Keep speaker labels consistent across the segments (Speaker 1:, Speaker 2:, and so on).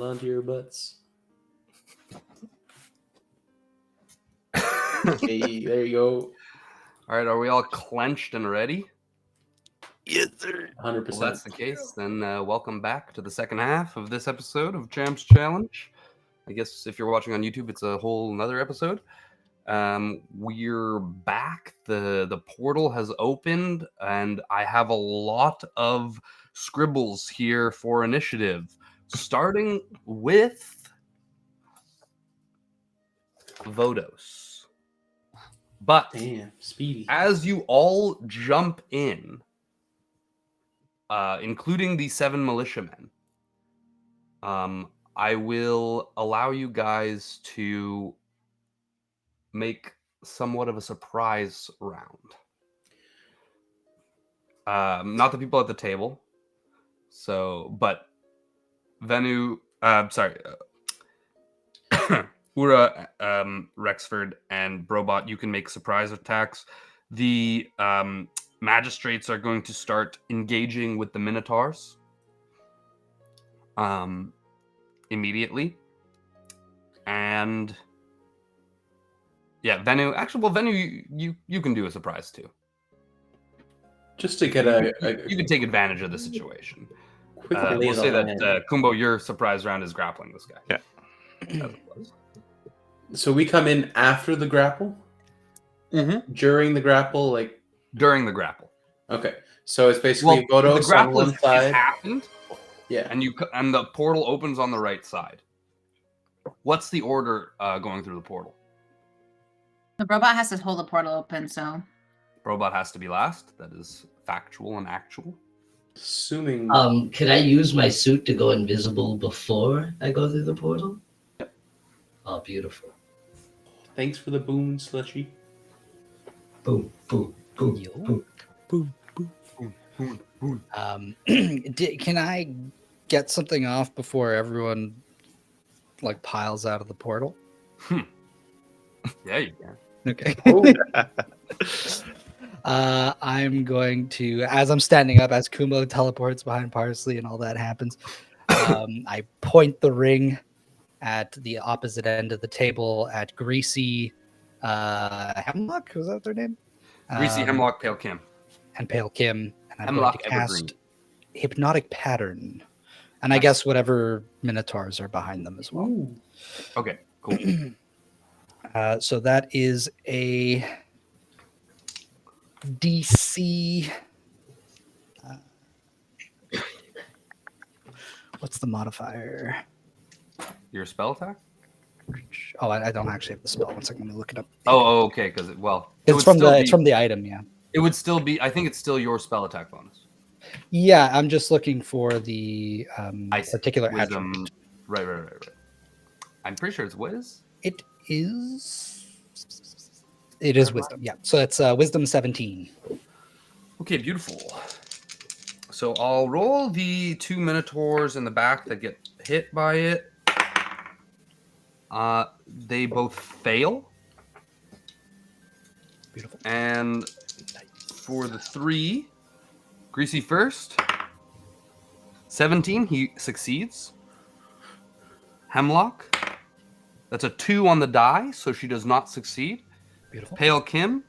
Speaker 1: on to your butts. Okay, there you go.
Speaker 2: All right, are we all clenched and ready?
Speaker 3: Yes, sir.
Speaker 1: 100%.
Speaker 2: Well, that's the case. Then welcome back to the second half of this episode of Champs Challenge. I guess if you're watching on YouTube, it's a whole nother episode. We're back. The portal has opened, and I have a lot of scribbles here for initiative, starting with Vodos. But
Speaker 1: Damn, speedy.
Speaker 2: as you all jump in, including the 7 militiamen, I will allow you guys to make somewhat of a surprise round. Not the people at the table. But Venu, Ura, Rexford, and Brobot, you can make surprise attacks. The magistrates are going to start engaging with the Minotaurs immediately. And yeah, Venu, you can do a surprise too.
Speaker 1: Just to get
Speaker 2: You can take advantage of the situation.
Speaker 1: quick
Speaker 2: We'll say that Kumbo, your surprise round is grappling this guy.
Speaker 3: Yeah.
Speaker 2: As it was.
Speaker 1: So we come in after the grapple?
Speaker 2: Mm-hmm.
Speaker 1: During the grapple, like...
Speaker 2: During the grapple.
Speaker 1: Okay. So it's basically Vodos
Speaker 2: the grapple
Speaker 1: on one side.
Speaker 2: happened,
Speaker 1: Yeah.
Speaker 2: and the portal opens on the right side. What's the order going through the portal?
Speaker 4: The robot has to hold the portal open, so...
Speaker 2: Robot has to be last. That is factual and actual.
Speaker 1: Assuming...
Speaker 5: Can I use my suit to go invisible before I go through the portal?
Speaker 2: Yep.
Speaker 5: Oh, beautiful.
Speaker 1: Thanks for the boon, Slushy.
Speaker 5: Boom, boom, boom,
Speaker 6: Yo.
Speaker 5: boom.
Speaker 6: Boom, boom, boom. Can I get something off before everyone like piles out of the portal?
Speaker 2: Yeah, you can.
Speaker 6: Okay.
Speaker 1: Oh.
Speaker 6: I'm going to, as I'm standing up, as Kumo teleports behind Parsley and all that happens, I point the ring at the opposite end of the table at Greasy Hemlock. Was that their name?
Speaker 2: Greasy Hemlock, Pale Kim.
Speaker 6: And Pale Kim. And I'm
Speaker 2: Hemlock
Speaker 6: going to cast
Speaker 2: Evergreen.
Speaker 6: Hypnotic Pattern. And I guess whatever Minotaurs are behind them as well.
Speaker 1: Ooh.
Speaker 2: Okay, cool.
Speaker 6: So that is a DC. What's the modifier?
Speaker 2: Your spell attack?
Speaker 6: Oh, I don't actually have the spell. One second, let me look it up.
Speaker 2: Oh, okay. Because
Speaker 6: it's from the item. Yeah.
Speaker 2: It would still be. I think it's still your spell attack bonus.
Speaker 6: Yeah, I'm just looking for the particular
Speaker 2: Wisdom.
Speaker 6: attribute.
Speaker 2: Right. I'm pretty sure it's Wiz.
Speaker 6: It is. It is wisdom. Yeah. So it's wisdom 17.
Speaker 2: Okay, beautiful. So I'll roll the 2 Minotaurs in the back that get hit by it. They both fail.
Speaker 6: Beautiful.
Speaker 2: And for the 3, Greasy first. 17, he succeeds. Hemlock, that's a 2 on the die, so she does not succeed.
Speaker 6: Beautiful.
Speaker 2: Pale Kim,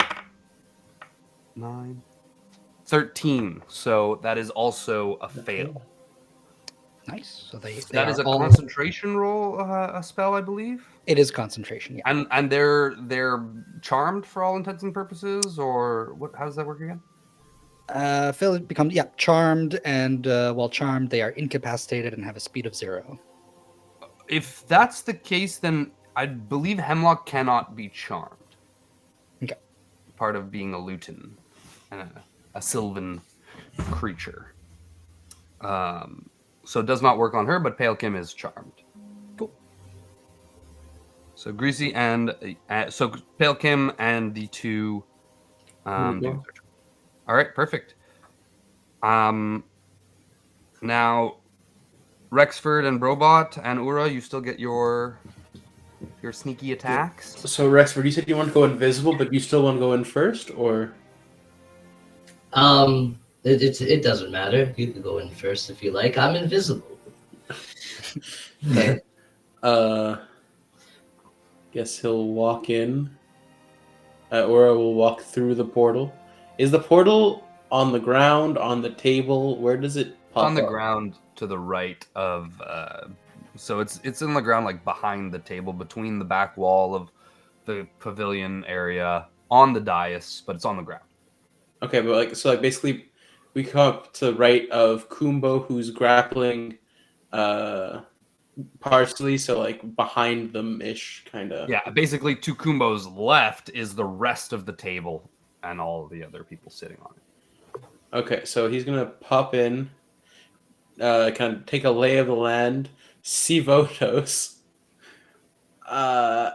Speaker 2: 9, 13, so that is also a fail.
Speaker 6: Nice. So they
Speaker 2: That is a
Speaker 6: all...
Speaker 2: concentration roll, a spell, I believe.
Speaker 6: It is concentration. Yeah.
Speaker 2: And they're charmed for all intents and purposes, or what? How does that work again?
Speaker 6: Phil becomes charmed, and while charmed, they are incapacitated and have a speed of 0.
Speaker 2: If that's the case, then I believe Hemlock cannot be charmed.
Speaker 6: Okay.
Speaker 2: Part of being a lutin and a sylvan creature. So it does not work on her, but Pale Kim is charmed.
Speaker 6: Cool.
Speaker 2: So Greasy and so Pale Kim and the 2 dudes are. All right, perfect. Now Rexford and Brobot and Ura, you still get your sneaky attacks.
Speaker 1: So Rexford, you said you want to go invisible, but you still want to go in first, or?
Speaker 5: It doesn't matter. You can go in first if you like. I'm invisible.
Speaker 1: Okay. Guess he'll walk in. Or will walk through the portal. Is the portal on the ground, on the table? Where does it pop
Speaker 2: On the
Speaker 1: up?
Speaker 2: ground to the right of, so it's in the ground, like behind the table, between the back wall of the pavilion area, on the dais, but it's on the ground.
Speaker 1: Okay, but like basically, we come up to the right of Kumbo, who's grappling Parsley, so like behind them ish, kind of.
Speaker 2: Yeah, basically to Kumbo's left is the rest of the table and all the other people sitting on it.
Speaker 1: Okay, so he's gonna pop in, kind of take a lay of the land, see Votos, and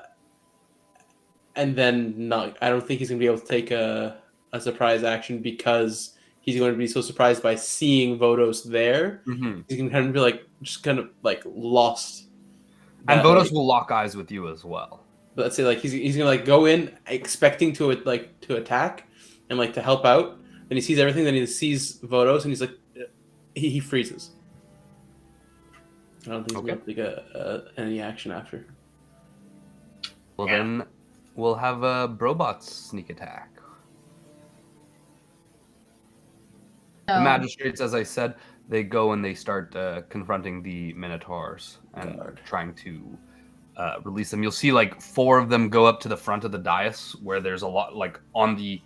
Speaker 1: then not. I don't think he's gonna be able to take a surprise action because he's going to be so surprised by seeing Votos there.
Speaker 2: Mm-hmm.
Speaker 1: He's gonna kind of be like just kind of like lost.
Speaker 2: And
Speaker 1: That,
Speaker 2: Votos
Speaker 1: like,
Speaker 2: will lock eyes with you as well.
Speaker 1: but let's say like he's gonna like go in expecting to attack and like to help out. Then he sees everything. Then he sees Votos and he's like he freezes. I don't think he's gonna take any action after.
Speaker 2: Well, then we'll have Brobot's sneak attack. The
Speaker 4: So,
Speaker 2: magistrates, as I said, they go and they start confronting the Minotaurs and
Speaker 1: Guard.
Speaker 2: trying to release them. You'll see like 4 of them go up to the front of the dais where there's a lot, like on the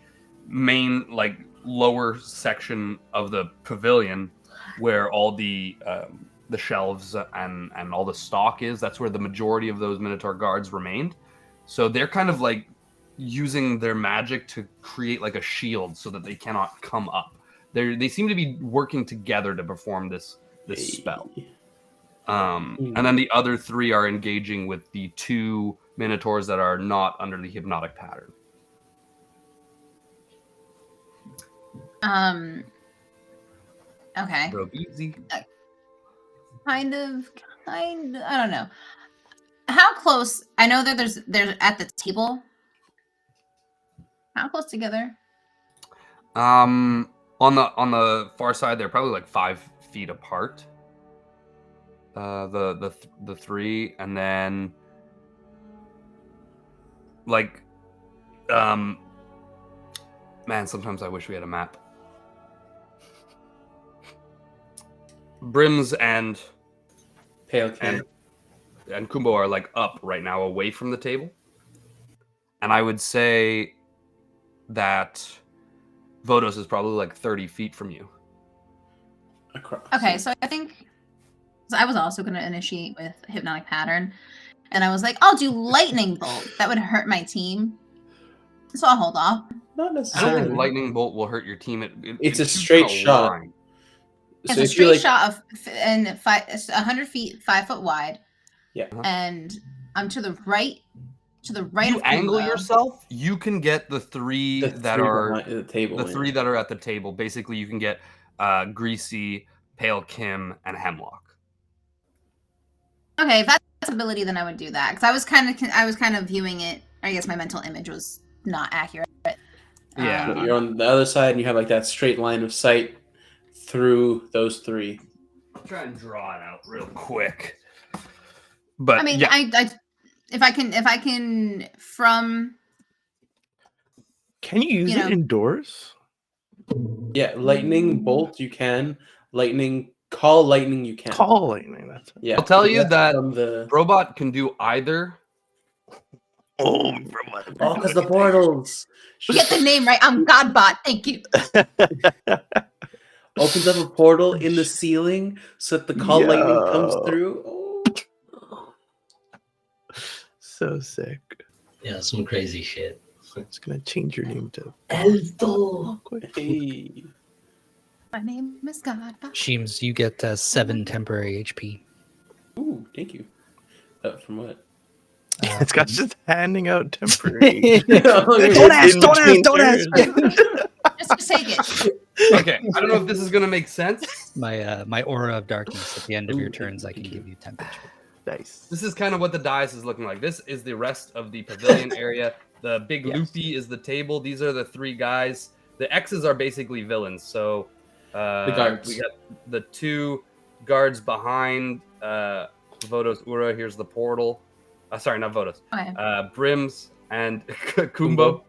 Speaker 2: main like lower section of the pavilion where all the shelves and all the stock is. That's where the majority of those Minotaur guards remained. So they're kind of like using their magic to create like a shield so that they cannot come up. They seem to be working together to perform this spell. And then the other 3 are engaging with the 2 Minotaurs that are not under the hypnotic pattern.
Speaker 4: Okay.
Speaker 2: Bro, easy.
Speaker 4: Kind of, I don't know. How close? I know that they're at the table. How close together?
Speaker 2: On the far side, they're probably like 5 feet apart. The 3, and then like, man, sometimes I wish we had a map. Brims and
Speaker 1: Pale King.
Speaker 2: and Kumbo are like up right now, away from the table, and I would say that Votos is probably like 30 feet from you.
Speaker 1: Across.
Speaker 4: Okay, so I think I was also going to initiate with hypnotic pattern, and I was like, I'll do lightning bolt. That would hurt my team, so I'll hold off.
Speaker 1: Not
Speaker 2: I don't
Speaker 1: necessarily.
Speaker 2: think lightning bolt will hurt your team.
Speaker 1: It's a
Speaker 2: shoots
Speaker 1: straight
Speaker 2: in
Speaker 1: shot.
Speaker 2: line.
Speaker 4: It's
Speaker 1: So
Speaker 4: a
Speaker 1: if you
Speaker 4: straight
Speaker 1: like,
Speaker 4: shot of 100 feet, 5 foot wide.
Speaker 1: Yeah.
Speaker 4: And I'm to the right
Speaker 2: You
Speaker 4: of
Speaker 2: angle
Speaker 4: Kumbo.
Speaker 2: yourself, you can get the 3 that are
Speaker 1: behind the table.
Speaker 2: the 3 that are at the table. Basically, you can get Greasy, Pale Kim, and Hemlock.
Speaker 4: Okay, if that's ability, then I would do that because I was kind of viewing it. I guess my mental image was not accurate.
Speaker 2: Yeah.
Speaker 1: So you're on the other side, and you have like that straight line of sight through those 3.
Speaker 2: I'll try and draw it out real quick. But
Speaker 4: I mean,
Speaker 2: yeah.
Speaker 4: I if I can from
Speaker 3: Can you use it indoors?
Speaker 1: Yeah, lightning bolt you can. Call lightning you can.
Speaker 3: Call lightning. That's it.
Speaker 1: Yeah,
Speaker 2: I'll tell you
Speaker 1: that's
Speaker 2: that
Speaker 1: from the
Speaker 2: Robot can do either.
Speaker 3: Oh,
Speaker 1: because the portals
Speaker 4: get the name right. I'm Godbot. Thank you.
Speaker 1: opens up a portal in the ceiling so that the call lightning comes through. Oh.
Speaker 3: So sick.
Speaker 5: Yeah, some crazy shit.
Speaker 3: It's gonna change your name to
Speaker 5: Elto.
Speaker 1: Hey.
Speaker 4: My name is Godbot.
Speaker 6: Sheems, you get 7 temporary HP.
Speaker 1: Ooh, thank you. From what?
Speaker 3: It's got just handing out temporary.
Speaker 6: Don't ask! Don't ask!
Speaker 4: Just take it.
Speaker 2: Okay, I don't know if this is gonna make sense.
Speaker 6: My aura of darkness at the end of your
Speaker 1: Ooh,
Speaker 6: turns, I can
Speaker 1: thank you.
Speaker 6: give you temperature.
Speaker 3: Nice.
Speaker 2: This is kind of what the dais is looking like. This is the rest of the pavilion area. The big
Speaker 1: Yes.
Speaker 2: loopy is the table. These are the 3 guys. The X's are basically villains. So
Speaker 1: The guards.
Speaker 2: we got the 2 guards behind Vodos, Ura. Here's the portal. Sorry, not Vodos.
Speaker 4: Okay.
Speaker 2: Brims and Kumbo.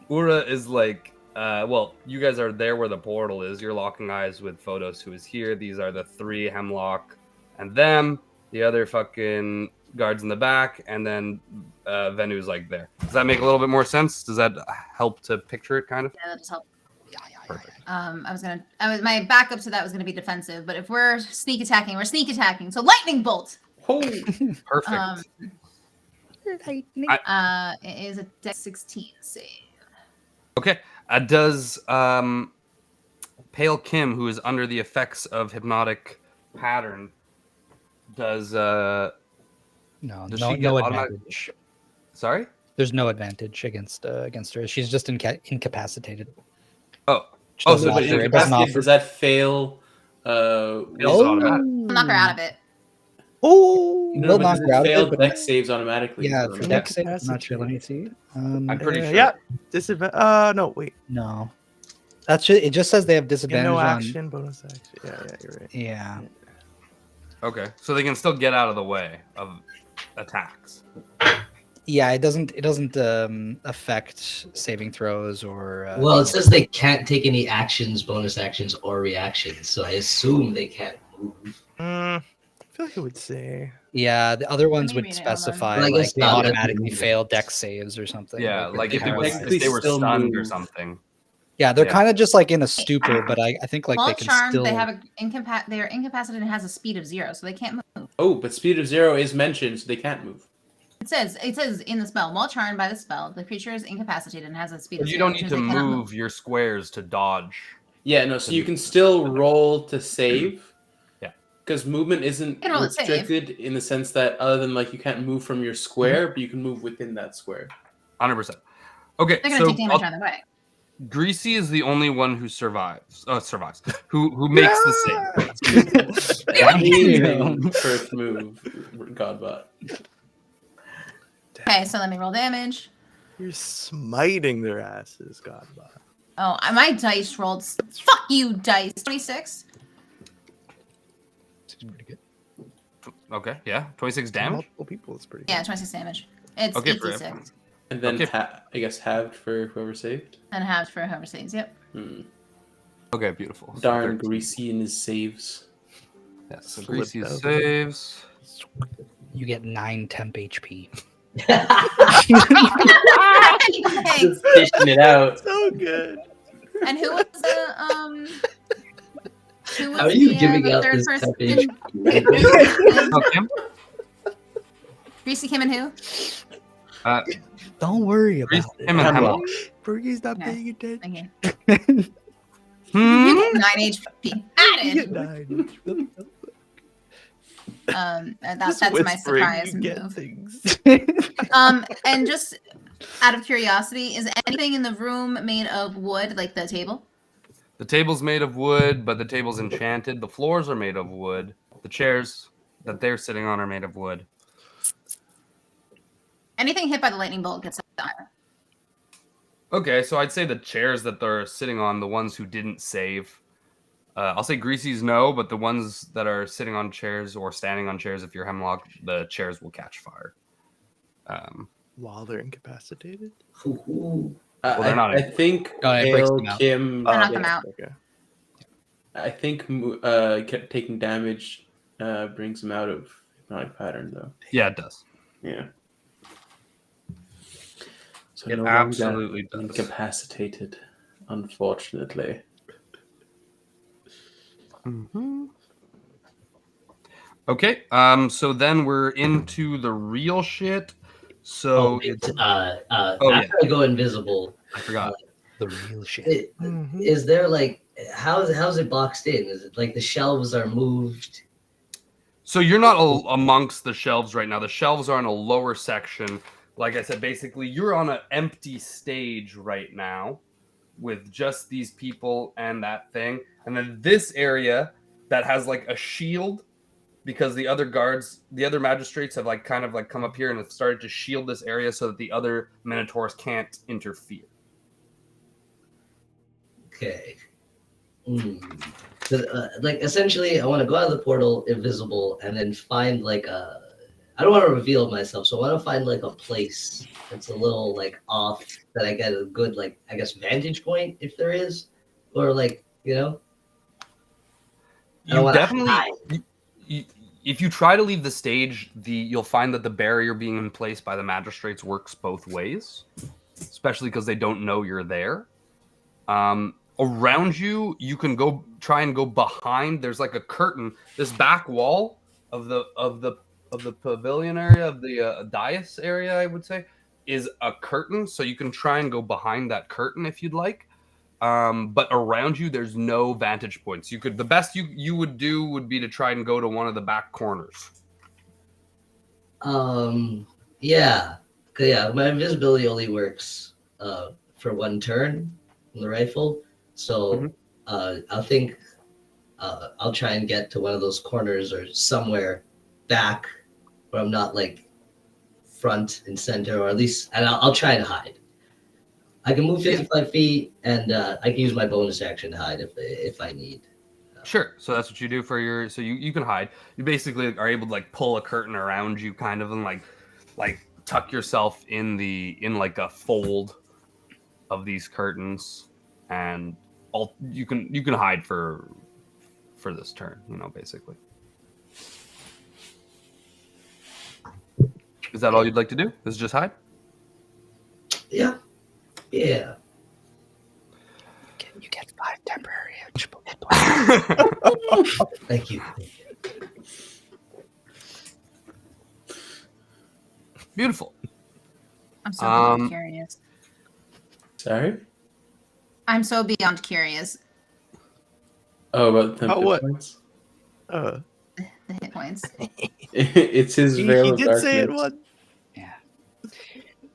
Speaker 2: Ura is like, well, you guys are there where the portal is. You're locking eyes with Vodos, who is here. These are the 3 Hemlock and them. The other fucking guards in the back, and then Venu's like there. Does that make a little bit more sense? Does that help to picture it, kind of?
Speaker 4: Yeah, that just helped.
Speaker 2: Perfect.
Speaker 4: My backup to that was gonna be defensive, but if we're sneak attacking, we're sneak attacking. So lightning bolt.
Speaker 1: Oh,
Speaker 2: Perfect.
Speaker 4: It is a dex 16 save.
Speaker 2: Okay. Does Pale Kim, who is under the effects of hypnotic pattern, does
Speaker 6: No,
Speaker 2: Does
Speaker 6: no,
Speaker 2: she get
Speaker 6: no
Speaker 2: automatic-
Speaker 6: advantage.
Speaker 2: sorry?
Speaker 6: There's no advantage against her. She's just incapacitated.
Speaker 2: Oh,
Speaker 6: Which doesn't
Speaker 2: so but
Speaker 6: offer- it doesn't
Speaker 1: incapacitated,
Speaker 6: offer.
Speaker 1: does that fail?
Speaker 2: Feels automatic.
Speaker 4: I'll knock her out of it.
Speaker 3: Oh,
Speaker 1: No,
Speaker 6: We'll
Speaker 1: but
Speaker 6: knock
Speaker 1: does
Speaker 6: her out
Speaker 1: it
Speaker 6: of
Speaker 1: fail
Speaker 6: it, but-
Speaker 1: dex saves automatically?
Speaker 6: Yeah,
Speaker 1: So
Speaker 6: for
Speaker 1: I'm
Speaker 6: dex save, I'm not sure. Let me see.
Speaker 2: I'm pretty sure.
Speaker 3: Yeah, disadvantage. No, wait.
Speaker 6: No, it just says they have
Speaker 3: Yeah,
Speaker 6: disadvantage
Speaker 3: no
Speaker 6: on.
Speaker 3: action, bonus action. Yeah, you're right.
Speaker 6: Yeah,
Speaker 2: Okay, so they can still get out of the way of attacks.
Speaker 6: yeah. It doesn't affect saving throws or.
Speaker 5: Well, it says they can't take any actions, bonus actions, or reactions. So I assume they can't move.
Speaker 3: I feel like it would say.
Speaker 6: Yeah, the other ones
Speaker 4: me
Speaker 6: would
Speaker 4: read it, hold on.
Speaker 6: specify
Speaker 5: Well, I
Speaker 6: like
Speaker 5: guess
Speaker 6: they
Speaker 5: not.
Speaker 6: automatically fail dex saves or something.
Speaker 2: Yeah, like if
Speaker 6: they're
Speaker 2: it was
Speaker 6: paralyzed.
Speaker 2: if they were
Speaker 1: Still
Speaker 2: stunned or
Speaker 1: move.
Speaker 2: something.
Speaker 6: Yeah, they're
Speaker 2: Yeah.
Speaker 6: kind of just like in a stupor, but I think like
Speaker 4: While
Speaker 6: they can
Speaker 4: charmed,
Speaker 6: still.
Speaker 4: they have they're incapacitated and has a speed of 0, so they can't move.
Speaker 1: Oh, but speed of 0 is mentioned, so they can't move.
Speaker 4: It says in the spell, while charmed by the spell, the creature is incapacitated and has a speed
Speaker 2: But
Speaker 4: of 0.
Speaker 2: you don't
Speaker 4: which
Speaker 2: need
Speaker 4: means
Speaker 2: to
Speaker 4: they cannot
Speaker 2: move your squares to dodge.
Speaker 1: Yeah, no, so you can still roll to save.
Speaker 2: Yeah.
Speaker 1: Because movement isn't
Speaker 4: can roll to save.
Speaker 1: restricted in the sense that other than like you can't move from your square, but you can move within that square.
Speaker 2: 100%. Okay,
Speaker 4: They're gonna
Speaker 2: so
Speaker 4: take damage either way.
Speaker 2: Greasy is the only one who survives. Who makes the save.
Speaker 1: Amazing first move, Godbot.
Speaker 4: Okay, so let me roll damage.
Speaker 3: You're smiting their asses, Godbot.
Speaker 4: Oh, my dice rolled. Fuck you, dice. 26.
Speaker 6: Pretty good.
Speaker 2: Okay, yeah, 26 damage.
Speaker 3: Multiple people is pretty.
Speaker 4: Yeah, 26 damage. It's
Speaker 2: Okay, for
Speaker 4: 86.
Speaker 1: And then
Speaker 2: Okay.
Speaker 1: I guess halved for whoever saved.
Speaker 4: And halved for whoever saves. Yep.
Speaker 2: Okay, beautiful. So
Speaker 1: Darn
Speaker 2: 13.
Speaker 1: Greasy in his saves.
Speaker 2: Yeah, so
Speaker 3: Flip
Speaker 2: Greasy
Speaker 3: out.
Speaker 2: saves.
Speaker 6: You get 9 temp HP.
Speaker 4: Thanks.
Speaker 1: Fishing it out.
Speaker 3: So good.
Speaker 4: And who was the Who was
Speaker 5: How are you
Speaker 4: the,
Speaker 5: giving
Speaker 4: the
Speaker 5: out
Speaker 4: third
Speaker 5: this
Speaker 4: person?
Speaker 5: temp
Speaker 2: Okay.
Speaker 4: Greasy Kim and who?
Speaker 6: Don't worry about
Speaker 2: Greasy,
Speaker 6: it.
Speaker 2: him, and Hemlock.
Speaker 3: Bergie's not
Speaker 4: Okay.
Speaker 3: paying attention.
Speaker 4: Thank you.
Speaker 2: Hmm?
Speaker 4: You get 9 HP added.
Speaker 3: Nine.
Speaker 4: That's
Speaker 3: Just
Speaker 4: my
Speaker 3: whispering,
Speaker 4: surprise
Speaker 3: you get
Speaker 4: move.
Speaker 3: things.
Speaker 4: And just out of curiosity, is anything in the room made of wood, like the table?
Speaker 2: The table's made of wood, but the table's enchanted. The floors are made of wood. The chairs that they're sitting on are made of wood.
Speaker 4: Anything hit by the lightning bolt gets a die.
Speaker 2: Okay, so I'd say the chairs that they're sitting on, the ones who didn't save, I'll say Greasy's no, but the ones that are sitting on chairs or standing on chairs, if you're Hemlock, the chairs will catch fire.
Speaker 3: While they're incapacitated.
Speaker 5: Ooh.
Speaker 2: they're not
Speaker 1: I think
Speaker 6: No, it breaks
Speaker 1: Pale
Speaker 6: them out.
Speaker 1: Kim.
Speaker 4: I knocked them out.
Speaker 3: Okay.
Speaker 1: I think taking damage brings him out of hypnotic pattern, though.
Speaker 2: Yeah, it does.
Speaker 1: Yeah. So
Speaker 2: It
Speaker 1: no longer
Speaker 2: absolutely does.
Speaker 1: incapacitated, unfortunately.
Speaker 2: Okay, so then we're into the real shit. So it's
Speaker 5: After I go invisible,
Speaker 2: I forgot.
Speaker 6: The real shit.
Speaker 5: is there like how's it boxed in? Is it like the shelves are moved?
Speaker 2: So you're not amongst the shelves right now. The shelves are in a lower section. Like I said, basically you're on an empty stage right now with just these people and that thing. And then this area that has like a shield because the other guards, the other magistrates have like kind of like come up here and have started to shield this area so that the other minotaurs can't interfere.
Speaker 5: Okay. Like essentially, I want to go out of the portal invisible and then find like a. I don't want to reveal myself, so I want to find like a place that's a little like off that I get a good like I guess vantage point if there is, or like I don't
Speaker 2: You
Speaker 5: wanna
Speaker 2: definitely,
Speaker 5: hide.
Speaker 2: if you try to leave the stage, you'll find that the barrier being in place by the magistrates works both ways, especially because they don't know you're there. Around you, you can try and go behind. There's like a curtain. This back wall of the pavilion area, of the dais area, I would say, is a curtain. So you can try and go behind that curtain if you'd like. But around you, there's no vantage points. The best you would do would be to try and go to one of the back corners.
Speaker 5: Yeah. My invisibility only works for one turn on the rifle, so I'll think I'll try and get to one of those corners or somewhere back where I'm not like front and center, or at least, and I'll try and hide. I can move 55 feet, and I can use my bonus action to hide if I need.
Speaker 2: Sure. So that's what you do for your. So you can hide. You basically are able to like pull a curtain around you, kind of, and like tuck yourself in like a fold of these curtains, and you can hide for this turn. Basically. Is that all you'd like to do? Is just hide?
Speaker 5: Yeah. Yeah.
Speaker 6: You get 5 temporary hit points.
Speaker 5: Thank you.
Speaker 2: Beautiful.
Speaker 4: I'm so beyond curious.
Speaker 1: Sorry?
Speaker 4: I'm so beyond curious.
Speaker 1: Oh, about the
Speaker 3: what?
Speaker 1: points?
Speaker 4: The hit points.
Speaker 1: It's his
Speaker 3: He
Speaker 1: veil of
Speaker 3: did
Speaker 1: darkness.
Speaker 3: say it once.
Speaker 6: Yeah.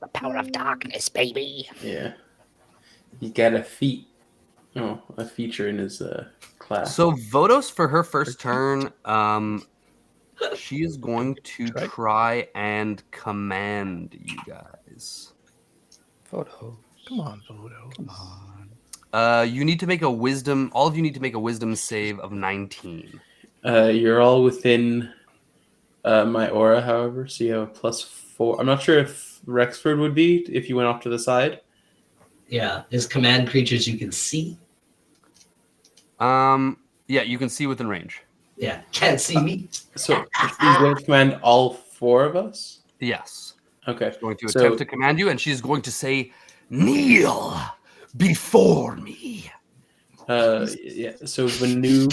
Speaker 6: The power of darkness, baby.
Speaker 1: Yeah. He got a feature in his class.
Speaker 2: So Vodos, for her first turn, she is going to try and command you guys.
Speaker 6: Photo.
Speaker 3: Come on, Vodo.
Speaker 6: Come on.
Speaker 2: You need to make a wisdom. All of you need to make a wisdom save of 19.
Speaker 1: You're all within my aura, however, so you have a +4. I'm not sure if Rexford would be if you went off to the side.
Speaker 5: Yeah. Is command creatures you can see?
Speaker 2: Yeah, you can see within range.
Speaker 5: Yeah. Can't see me.
Speaker 1: So he's going to command all 4 of us?
Speaker 2: Yes.
Speaker 1: Okay.
Speaker 2: She's going to attempt to command you, and she's going to say, "Kneel before me."
Speaker 1: Yeah. So Vanu,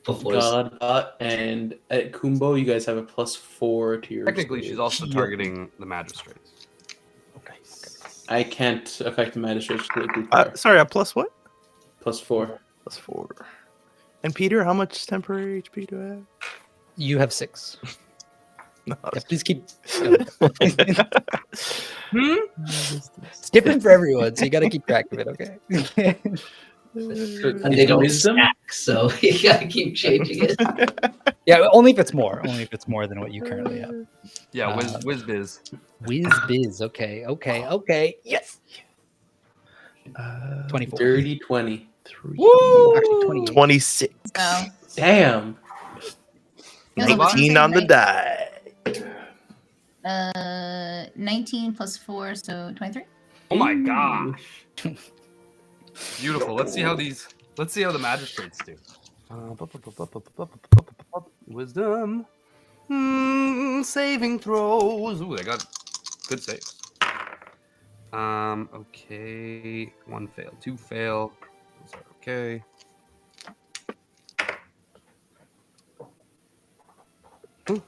Speaker 1: Godbot, and at Kumbo, you guys have a +4 to your.
Speaker 2: Technically,
Speaker 1: save.
Speaker 2: she's also targeting the magistrates.
Speaker 3: Okay.
Speaker 1: I can't affect the magistrates.
Speaker 3: Sorry, a plus what?
Speaker 1: +4.
Speaker 3: Plus 4. And Peter, how much temporary HP do I have?
Speaker 6: You have 6.
Speaker 3: No.
Speaker 6: Yeah, please keep. It's different for everyone, so you got to keep track of it, okay?
Speaker 5: And they don't
Speaker 1: Wisdom?
Speaker 5: stack, so you gotta keep changing it.
Speaker 6: Yeah, only if it's more. Only if it's more than what you currently have.
Speaker 2: Yeah, whiz biz.
Speaker 6: Whiz biz. Okay. Yes. 24.
Speaker 1: Dirty 20.
Speaker 6: Woo! Actually, 28.
Speaker 3: 26.
Speaker 4: So
Speaker 1: Damn.
Speaker 4: it was a
Speaker 3: 19 on the die.
Speaker 4: 19 plus 4, so 23.
Speaker 2: Oh my gosh. Beautiful. Let's see how the magistrates do. Wisdom. Saving throws. Ooh, they got good saves. Okay. 1 fail, 2 fail. Those are okay. Ooh.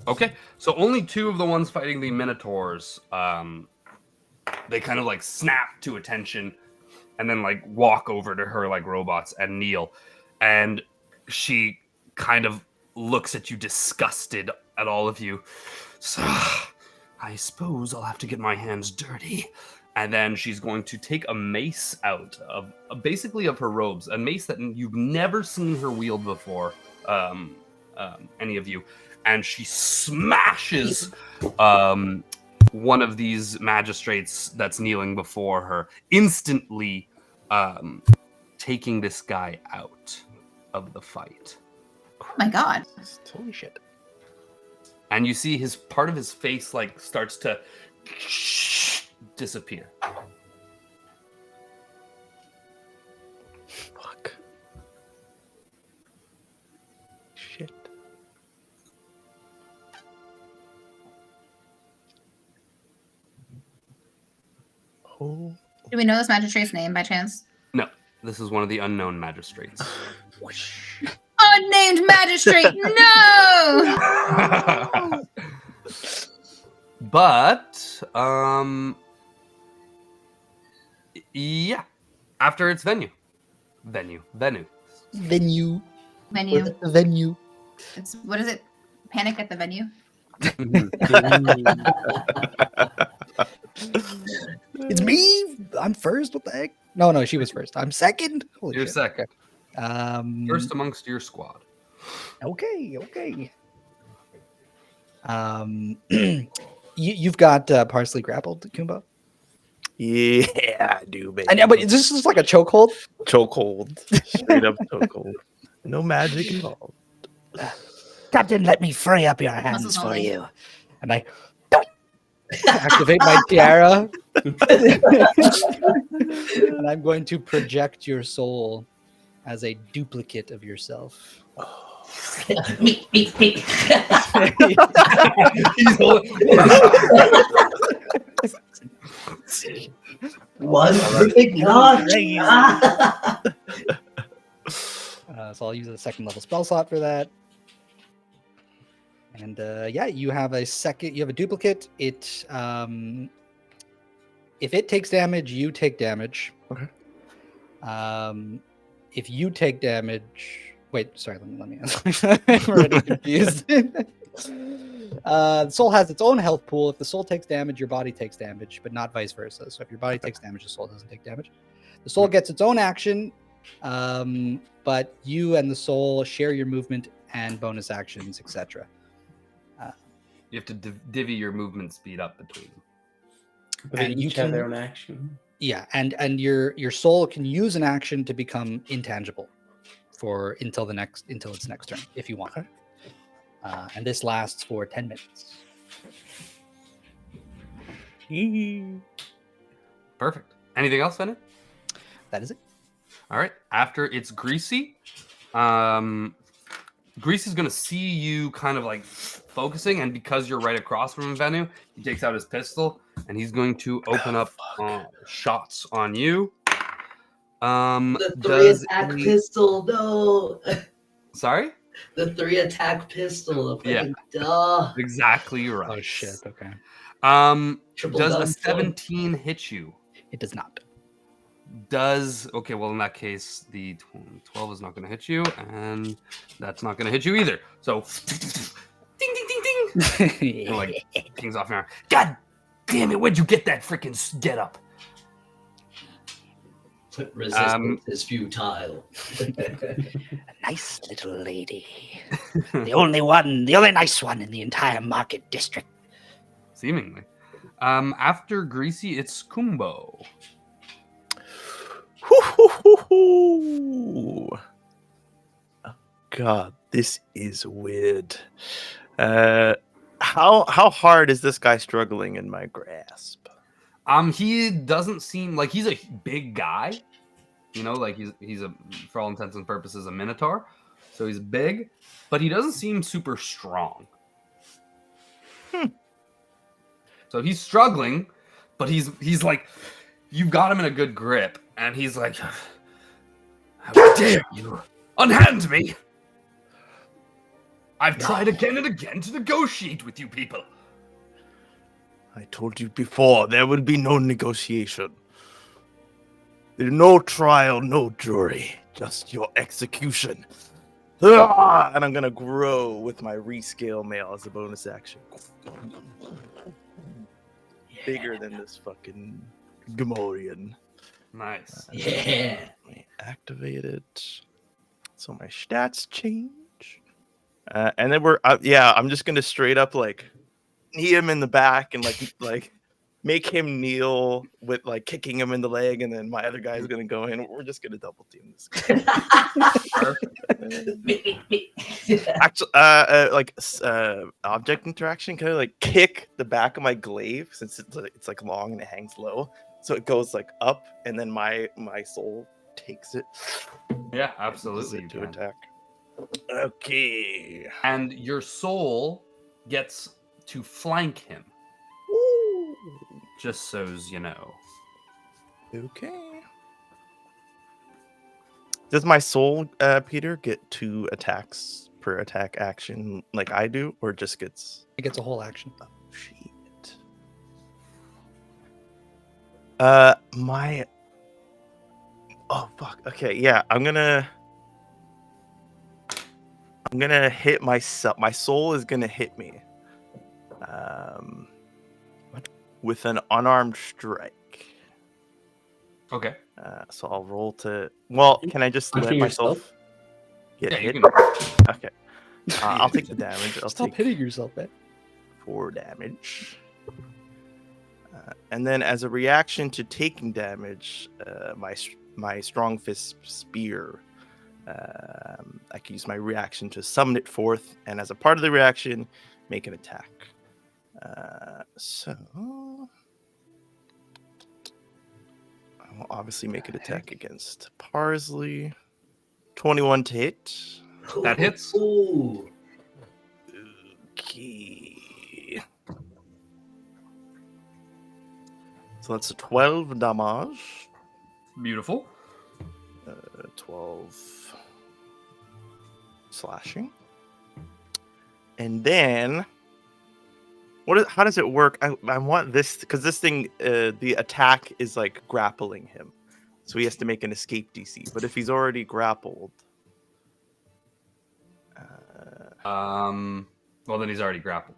Speaker 2: Okay, so only 2 of the ones fighting the Minotaurs, they kind of like snap to attention and then like walk over to her like robots and kneel. And she kind of looks at you disgusted at all of you. So I suppose I'll have to get my hands dirty. And then she's going to take a mace out of basically of her robes, a mace that you've never seen her wield before, any of you. And she smashes one of these magistrates that's kneeling before her, instantly taking this guy out of the fight.
Speaker 4: Oh my god.
Speaker 3: Holy shit.
Speaker 2: And you see his part of his face like starts to disappear.
Speaker 3: Fuck. Shit. Oh.
Speaker 4: Do we know this magistrate's name by chance?
Speaker 2: No, this is one of the unknown magistrates.
Speaker 4: Unnamed magistrate, no!
Speaker 2: But yeah, after its venue.
Speaker 6: Venue.
Speaker 4: Venue.
Speaker 6: Venue.
Speaker 4: It's what is it? Panic at the venue.
Speaker 6: It's me. I'm first. What the heck? No, she was first. I'm second. Holy
Speaker 2: You're
Speaker 6: shit.
Speaker 2: second. First
Speaker 6: First.
Speaker 2: amongst your squad.
Speaker 6: Okay. You've got Parsley grappled, Kumbo.
Speaker 3: Yeah, I do, baby.
Speaker 6: And but this is like a chokehold.
Speaker 3: Chokehold. Straight up chokehold. No magic involved.
Speaker 6: Captain, let me free up your
Speaker 4: Muscles
Speaker 6: hands for
Speaker 4: only.
Speaker 6: you. And I activate my tiara. And I'm going to project your soul as a duplicate of yourself.
Speaker 5: Me. One perfect notch.
Speaker 6: So I'll use a second level spell slot for that. And yeah, you have a duplicate. It if it takes damage, you take damage.
Speaker 3: Okay.
Speaker 6: If you take damage, wait, sorry, let me answer. I'm already confused. The soul has its own health pool. If the soul takes damage, your body takes damage, but not vice versa. So if your body takes damage, the soul doesn't take damage. The soul gets its own action, but you and the soul share your movement and bonus actions, etc.
Speaker 2: You have to divvy your movement speed up between them.
Speaker 1: But they
Speaker 6: And you
Speaker 1: each have their
Speaker 6: can-
Speaker 1: own action.
Speaker 6: Yeah, and your soul can use an action to become intangible until its next turn if you want. And this lasts for 10 minutes.
Speaker 2: Perfect. Anything else, Bennett?
Speaker 6: That is it.
Speaker 2: All right. After it's Greasy, Greasy's going to see you kind of like focusing, and because you're right across from him, Venu, he takes out his pistol, and he's going to open up shots on you.
Speaker 5: The 3-attack pistol, no.
Speaker 2: Sorry?
Speaker 5: The 3-attack pistol.
Speaker 2: Yeah.
Speaker 5: Duh.
Speaker 2: Exactly right.
Speaker 6: Oh shit. Okay.
Speaker 5: Triple
Speaker 2: Does a
Speaker 5: dumb
Speaker 2: 17 hit you?
Speaker 6: It does not.
Speaker 2: Okay, well, in that case, the 12 is not going to hit you, and that's not going to hit you either. So, ding, ding, ding, ding. And, like, pings off your arm. God damn it, where'd you get that freaking get up?
Speaker 5: Resistance is futile.
Speaker 6: A nice little lady. The only nice one in the entire market district.
Speaker 2: Seemingly. After Greasy, it's Kumbo.
Speaker 3: Oh, God, this is weird. How hard is this guy struggling in my grasp?
Speaker 2: He doesn't seem like he's a big guy. You know, like he's a, for all intents and purposes, a minotaur. So he's big, but he doesn't seem super strong. So he's struggling, but he's like, you've got him in a good grip, and he's like, how dare you unhand me? I've tried again and again to negotiate with you people.
Speaker 3: I told you before, there will be no negotiation. There's no trial, no jury, just your execution. Ah! And I'm gonna grow with my rescale mail as a bonus action. Bigger than this fucking Gamorrean.
Speaker 2: Nice.
Speaker 5: Yeah.
Speaker 3: Activate it. So my stats change. And then I'm just gonna straight up like knee him in the back and like make him kneel with like kicking him in the leg, and then my other guy's gonna go in. We're just gonna double team this guy. Actually, object interaction, kind of like kick the back of my glaive since it's like long and it hangs low, so it goes like up, and then my soul takes it.
Speaker 2: Yeah,
Speaker 3: Uses
Speaker 2: absolutely.
Speaker 3: it
Speaker 2: You
Speaker 3: to
Speaker 2: can.
Speaker 3: attack. Okay.
Speaker 2: And your soul gets to flank him,
Speaker 3: Ooh.
Speaker 2: just so's you know.
Speaker 3: Okay. Does my soul, Peter, get 2 attacks per attack action like I do, or just gets?
Speaker 6: It gets a whole action.
Speaker 3: Oh, shit. My. Oh fuck. Okay, yeah. I'm gonna hit myself. My soul is gonna hit me. With an unarmed strike.
Speaker 2: Okay.
Speaker 3: So I'll roll to. Well, can I just let
Speaker 1: Punching
Speaker 3: myself
Speaker 1: yourself?
Speaker 3: get
Speaker 2: Yeah, you
Speaker 3: hit?
Speaker 2: can.
Speaker 3: Okay. I'll take the damage. I'll
Speaker 6: Stop
Speaker 3: take
Speaker 6: hitting yourself, man.
Speaker 3: 4 damage. And then, as a reaction to taking damage, my strong fist spear, I can use my reaction to summon it forth, and as a part of the reaction, make an attack. So I will obviously make an attack against Parsley. 21 to hit.
Speaker 2: That hits.
Speaker 5: Ooh.
Speaker 3: Okay. So that's a 12 damage.
Speaker 2: Beautiful.
Speaker 3: 12 slashing. And then how does it work? I want this because this thing, the attack is like grappling him. So he has to make an escape DC. But if he's already grappled,
Speaker 2: Well, then he's already grappled.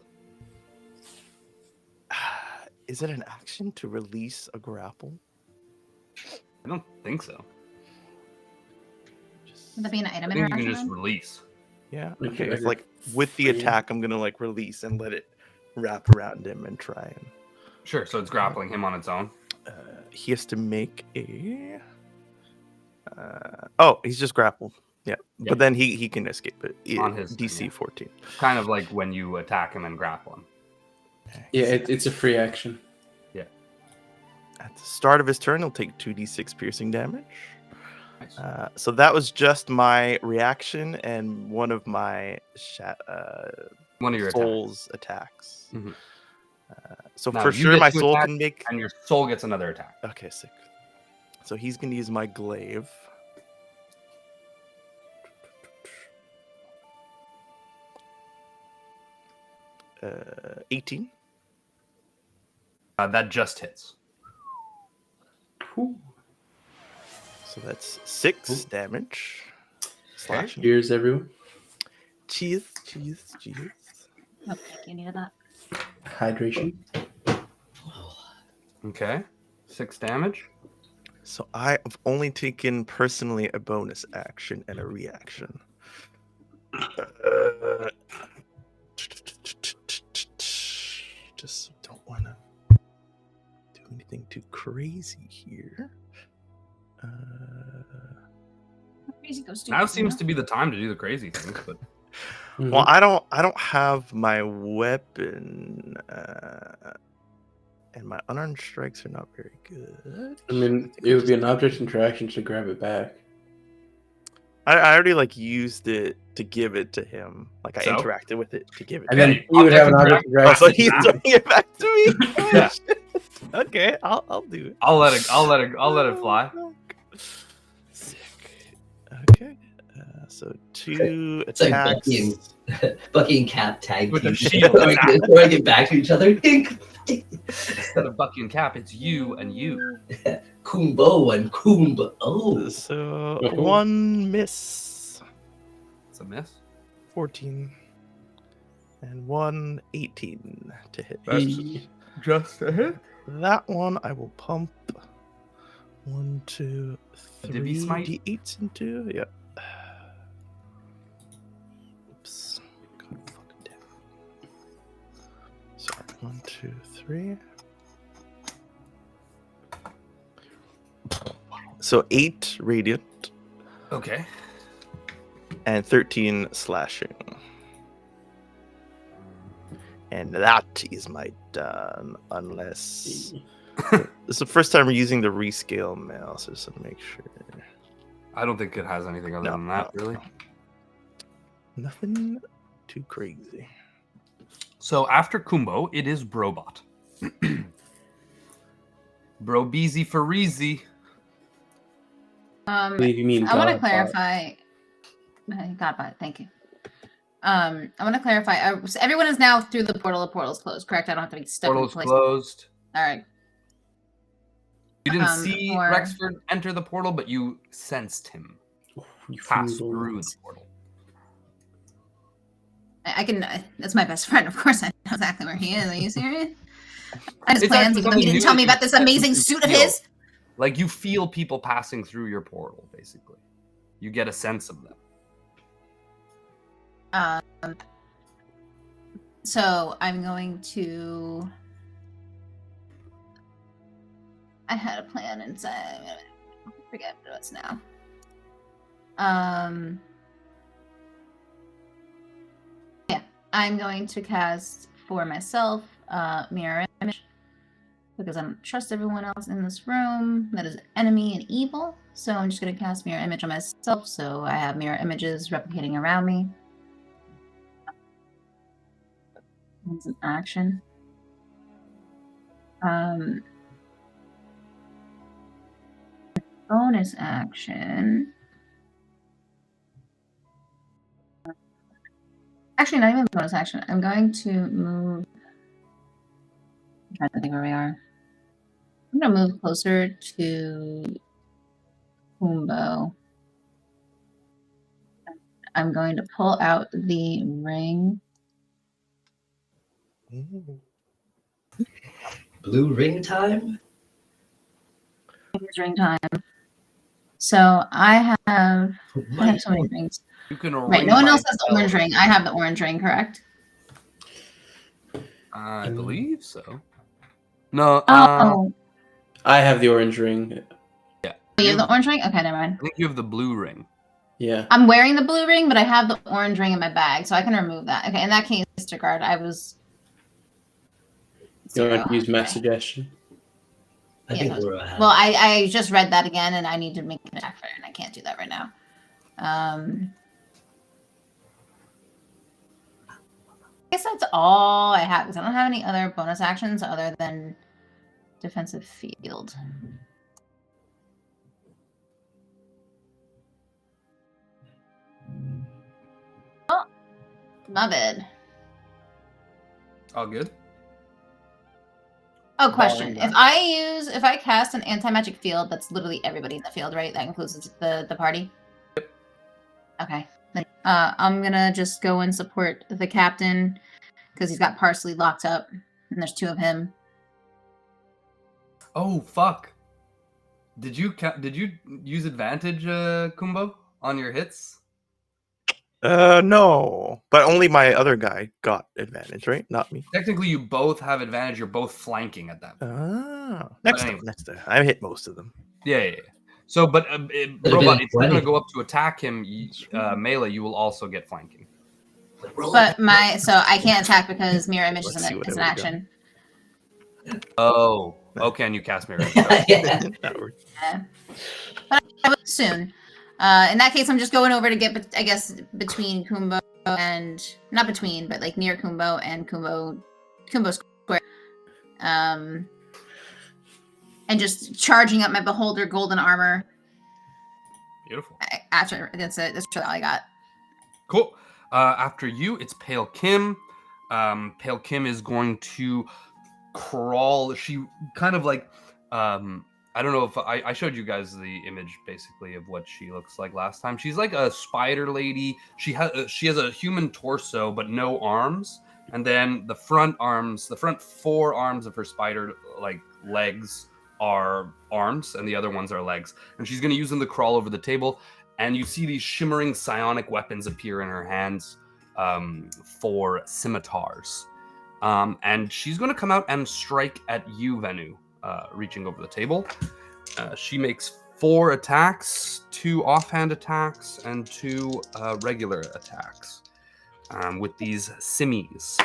Speaker 3: is it an action to release a grapple?
Speaker 2: I don't think so.
Speaker 4: Would that be an
Speaker 2: I
Speaker 4: item
Speaker 2: think you can
Speaker 4: interaction?
Speaker 2: just
Speaker 4: then?
Speaker 2: release.
Speaker 3: Yeah.
Speaker 1: Like
Speaker 3: Okay.
Speaker 1: a-
Speaker 3: If like with the
Speaker 1: free.
Speaker 3: attack, I'm gonna like release and let it wrap around him and try and.
Speaker 2: Sure. So it's grappling him on its own.
Speaker 3: He has to make a. Oh, he's just grappled. Yeah,
Speaker 2: Yeah.
Speaker 3: but then he can escape it.
Speaker 2: On his
Speaker 3: DC
Speaker 2: thing, yeah.
Speaker 3: 14.
Speaker 2: Kind of like when you attack him and grapple him.
Speaker 1: Yeah, it's a free action.
Speaker 3: At the start of his turn, he'll take 2d6 piercing damage.
Speaker 2: Nice.
Speaker 3: So that was just my reaction and one of my
Speaker 2: One of your attacks.
Speaker 3: soul's attacks.
Speaker 2: Mhm.
Speaker 3: So
Speaker 2: Now,
Speaker 3: for
Speaker 2: you
Speaker 3: sure,
Speaker 2: get
Speaker 3: my
Speaker 2: to
Speaker 3: soul
Speaker 2: attack,
Speaker 3: can make.
Speaker 2: And your soul gets another attack.
Speaker 3: Okay, sick. So he's gonna use my glaive. 18.
Speaker 2: That just hits.
Speaker 1: Whew.
Speaker 3: So that's 6
Speaker 1: Ooh.
Speaker 3: damage. Slashing.
Speaker 1: Cheers, everyone.
Speaker 3: Cheese.
Speaker 4: Oh, thank you. Needed that.
Speaker 1: Hydration.
Speaker 2: Okay. 6 damage.
Speaker 3: So I have only taken personally a bonus action and a reaction. Just don't want to do anything too crazy here.
Speaker 4: Crazy goes
Speaker 2: Now seems to be the time to do the crazy things, but
Speaker 3: Well, I don't have my weapon, and my unarmed strikes are not very good.
Speaker 1: I mean, it would be an object interaction to grab it back.
Speaker 3: I already like used it to give it to him. Like I
Speaker 2: So?
Speaker 3: interacted with it to give it.
Speaker 1: And
Speaker 3: to
Speaker 1: then
Speaker 3: him.
Speaker 1: he would have an object
Speaker 3: Oh,
Speaker 1: interaction.
Speaker 3: so he's throwing it back to me. Oh,
Speaker 2: Yeah.
Speaker 3: shit. Okay, I'll do it.
Speaker 2: I'll let it fly.
Speaker 3: Sick. Okay. So 2
Speaker 5: It's like
Speaker 3: attacks.
Speaker 5: Bucky and Cap tag
Speaker 2: With
Speaker 5: team.
Speaker 2: the shield.
Speaker 5: throwing it back to each other. Dink.
Speaker 2: Instead of Bucky and Cap, it's you and you.
Speaker 5: Kumbo and Kumba. Oh,
Speaker 3: So
Speaker 1: Oh.
Speaker 3: 1 miss.
Speaker 2: It's a miss.
Speaker 3: 14. And 1 18 to hit.
Speaker 2: Just a hit.
Speaker 3: That one I will pump. 1, 2,
Speaker 2: A divvy
Speaker 3: 3
Speaker 2: smite?
Speaker 3: d8s into. Yep. Oops. God fucking damn. Sorry. 1, 2, 3. So 8 radiant
Speaker 2: Okay.
Speaker 3: and 13 slashing. And that is my done, unless... This is the first time we're using the rescale mail, so just to make sure.
Speaker 2: I don't think it has anything other than that, really.
Speaker 3: Nothing too crazy.
Speaker 2: So after Kumbo, it is Brobot. Brobeezy for Reezy.
Speaker 1: I believe you mean
Speaker 4: I want to
Speaker 1: Godbot.
Speaker 4: clarify. Godbot, thank you. I want to clarify. So everyone is now through the portal. The portal's closed, correct? I don't have to be stuck
Speaker 2: Portal's
Speaker 4: in place.
Speaker 2: closed.
Speaker 4: All right.
Speaker 2: You didn't see
Speaker 4: for-
Speaker 2: Rexford enter the portal, but you sensed him
Speaker 1: You
Speaker 2: pass
Speaker 1: fool.
Speaker 2: through the portal.
Speaker 4: I can. That's my best friend, of course. I know exactly where he is. Are you serious? I his
Speaker 2: It's
Speaker 4: plans,
Speaker 2: actually
Speaker 4: even though he
Speaker 2: something
Speaker 4: didn't
Speaker 2: new
Speaker 4: tell
Speaker 2: that
Speaker 4: me
Speaker 2: you
Speaker 4: about this
Speaker 2: said
Speaker 4: amazing
Speaker 2: you
Speaker 4: suit of
Speaker 2: feel.
Speaker 4: his.
Speaker 2: Like, you feel people passing through your portal, basically. You get a sense of them.
Speaker 4: So I'm going to. I had a plan and said, I forget what's now. Yeah, I'm going to cast for myself mirror image because I don't trust everyone else in this room that is enemy and evil. So I'm just going to cast mirror image on myself. So I have mirror images replicating around me. It's an action. Bonus action. Actually, not even bonus action. I'm going to move. I'm trying to think where we are. I'm going to move closer to Kumbo. I'm going to pull out the ring.
Speaker 5: Blue ring time?
Speaker 4: It's ring time. So I have so many rings.
Speaker 2: You can
Speaker 4: Right,
Speaker 2: ring
Speaker 4: no one
Speaker 2: by
Speaker 4: else has the
Speaker 2: itself.
Speaker 4: orange ring. I have the orange ring, correct?
Speaker 2: I believe so. No,
Speaker 4: Oh,
Speaker 1: I have the orange ring.
Speaker 2: yeah.
Speaker 4: you have the orange ring? Okay, never mind.
Speaker 2: I think you have the blue ring.
Speaker 1: Yeah.
Speaker 4: I'm wearing the blue ring, but I have the orange ring in my bag, so I can remove that. Okay, in that case, disregard. I was.
Speaker 1: You want to use my
Speaker 4: Okay.
Speaker 1: suggestion?
Speaker 5: I
Speaker 4: Yeah,
Speaker 5: think
Speaker 4: that was-
Speaker 5: we're ahead.
Speaker 4: Well, I just read that again, and I need to make an effort, and I can't do that right now. I guess that's all I have, because I don't have any other bonus actions other than defensive field. Oh, my bad.
Speaker 2: All good?
Speaker 4: Oh, question.
Speaker 2: Barring
Speaker 4: If I cast an anti-magic field, that's literally everybody in the field, right? That includes the party?
Speaker 2: Yep.
Speaker 4: Okay. I'm gonna just go and support the captain, because he's got Parsley locked up, and there's 2 of him.
Speaker 2: Oh, fuck. Did you use advantage, Kumbo, on your hits?
Speaker 3: No, but only my other guy got advantage, right? Not me.
Speaker 2: Technically, you both have advantage. You're both flanking at that point.
Speaker 3: Ah, next
Speaker 2: anyway.
Speaker 3: time, next time. I hit most of them.
Speaker 2: Yeah. So, but
Speaker 5: been
Speaker 2: Robot, if you're
Speaker 5: 20.
Speaker 2: going to go up to attack him, melee, you will also get flanking.
Speaker 4: But so I can't attack because mirror image
Speaker 3: Let's
Speaker 4: is
Speaker 3: see
Speaker 4: an,
Speaker 3: what
Speaker 4: is an
Speaker 3: I would've
Speaker 4: action.
Speaker 2: Oh, okay, and you cast mirror.
Speaker 5: Yeah.
Speaker 3: That works.
Speaker 4: Yeah. But I will soon. In that case, I'm just going over to get, I guess, between Kumbo and not between, but like near Kumbo and Kumbo Square, and just charging up my Beholder Golden Armor.
Speaker 2: Beautiful.
Speaker 4: After that's it. That's all I got.
Speaker 2: Cool. After you, it's Pale Kim. Pale Kim is going to crawl. She kind of like, I don't know if I showed you guys the image basically of what she looks like last time. She's like a spider lady. She has a human torso but no arms, and then the front 4 arms of her spider like legs are arms, and the other ones are legs. And she's going to use them to crawl over the table. And you see these shimmering psionic weapons appear in her hands for scimitars. And she's going to come out and strike at you, Venu, reaching over the table. She makes 4 attacks, 2 offhand attacks, and 2 regular attacks with these simmies.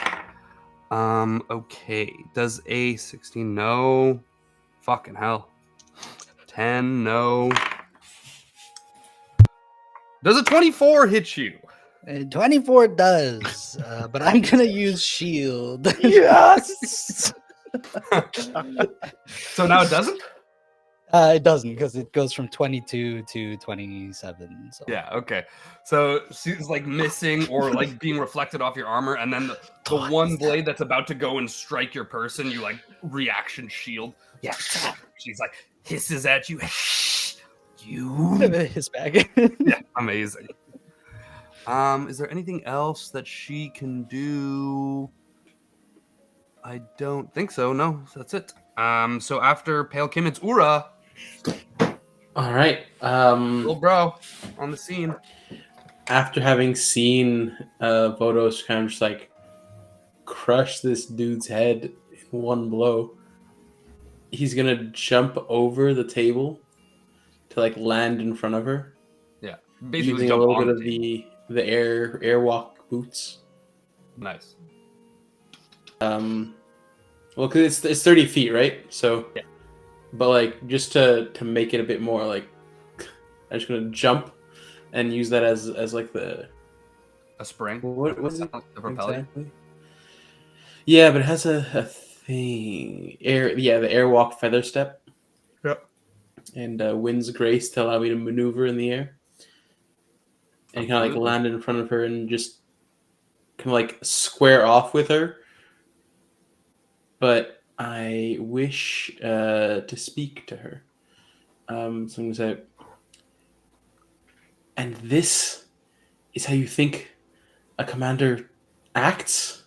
Speaker 2: Okay. Does a 16? No. Fucking hell. 10? No. Does a 24 hit you?
Speaker 6: 24 does, but I'm gonna use shield.
Speaker 3: Yes.
Speaker 2: So now it doesn't?
Speaker 6: It doesn't because it goes from 22 to 27. So
Speaker 2: Yeah, okay. So she's like missing or like being reflected off your armor, and then the one blade that's about to go and strike your person, you like reaction shield. Yeah. She's like hisses at you. You.
Speaker 6: his bag.
Speaker 2: Yeah, amazing. Is there anything else that she can do? I don't think so. No, that's it. So after Pale Kim, it's Ura.
Speaker 1: All right.
Speaker 2: Little bro on the scene.
Speaker 1: After having seen Vodos kind of just like crush this dude's head in one blow, he's gonna jump over the table to like land in front of her.
Speaker 2: Yeah, basically
Speaker 1: using a
Speaker 2: jump
Speaker 1: little
Speaker 2: on
Speaker 1: bit
Speaker 2: the
Speaker 1: of
Speaker 2: table.
Speaker 1: the airwalk boots.
Speaker 2: Nice.
Speaker 1: Well, because it's 30 feet, right? So
Speaker 2: yeah.
Speaker 1: But like just to make it a bit more like, I'm just gonna jump and use that as like the
Speaker 2: a spring.
Speaker 1: What was it?
Speaker 2: The propeller.
Speaker 1: Exactly. Yeah, but it has a thing. The airwalk feather step.
Speaker 2: Yep.
Speaker 1: And wind's grace to allow me to maneuver in the air. And kind of like land in front of her and just kind of like square off with her. But I wish to speak to her. So I'm going to say, and this is how you think a commander acts?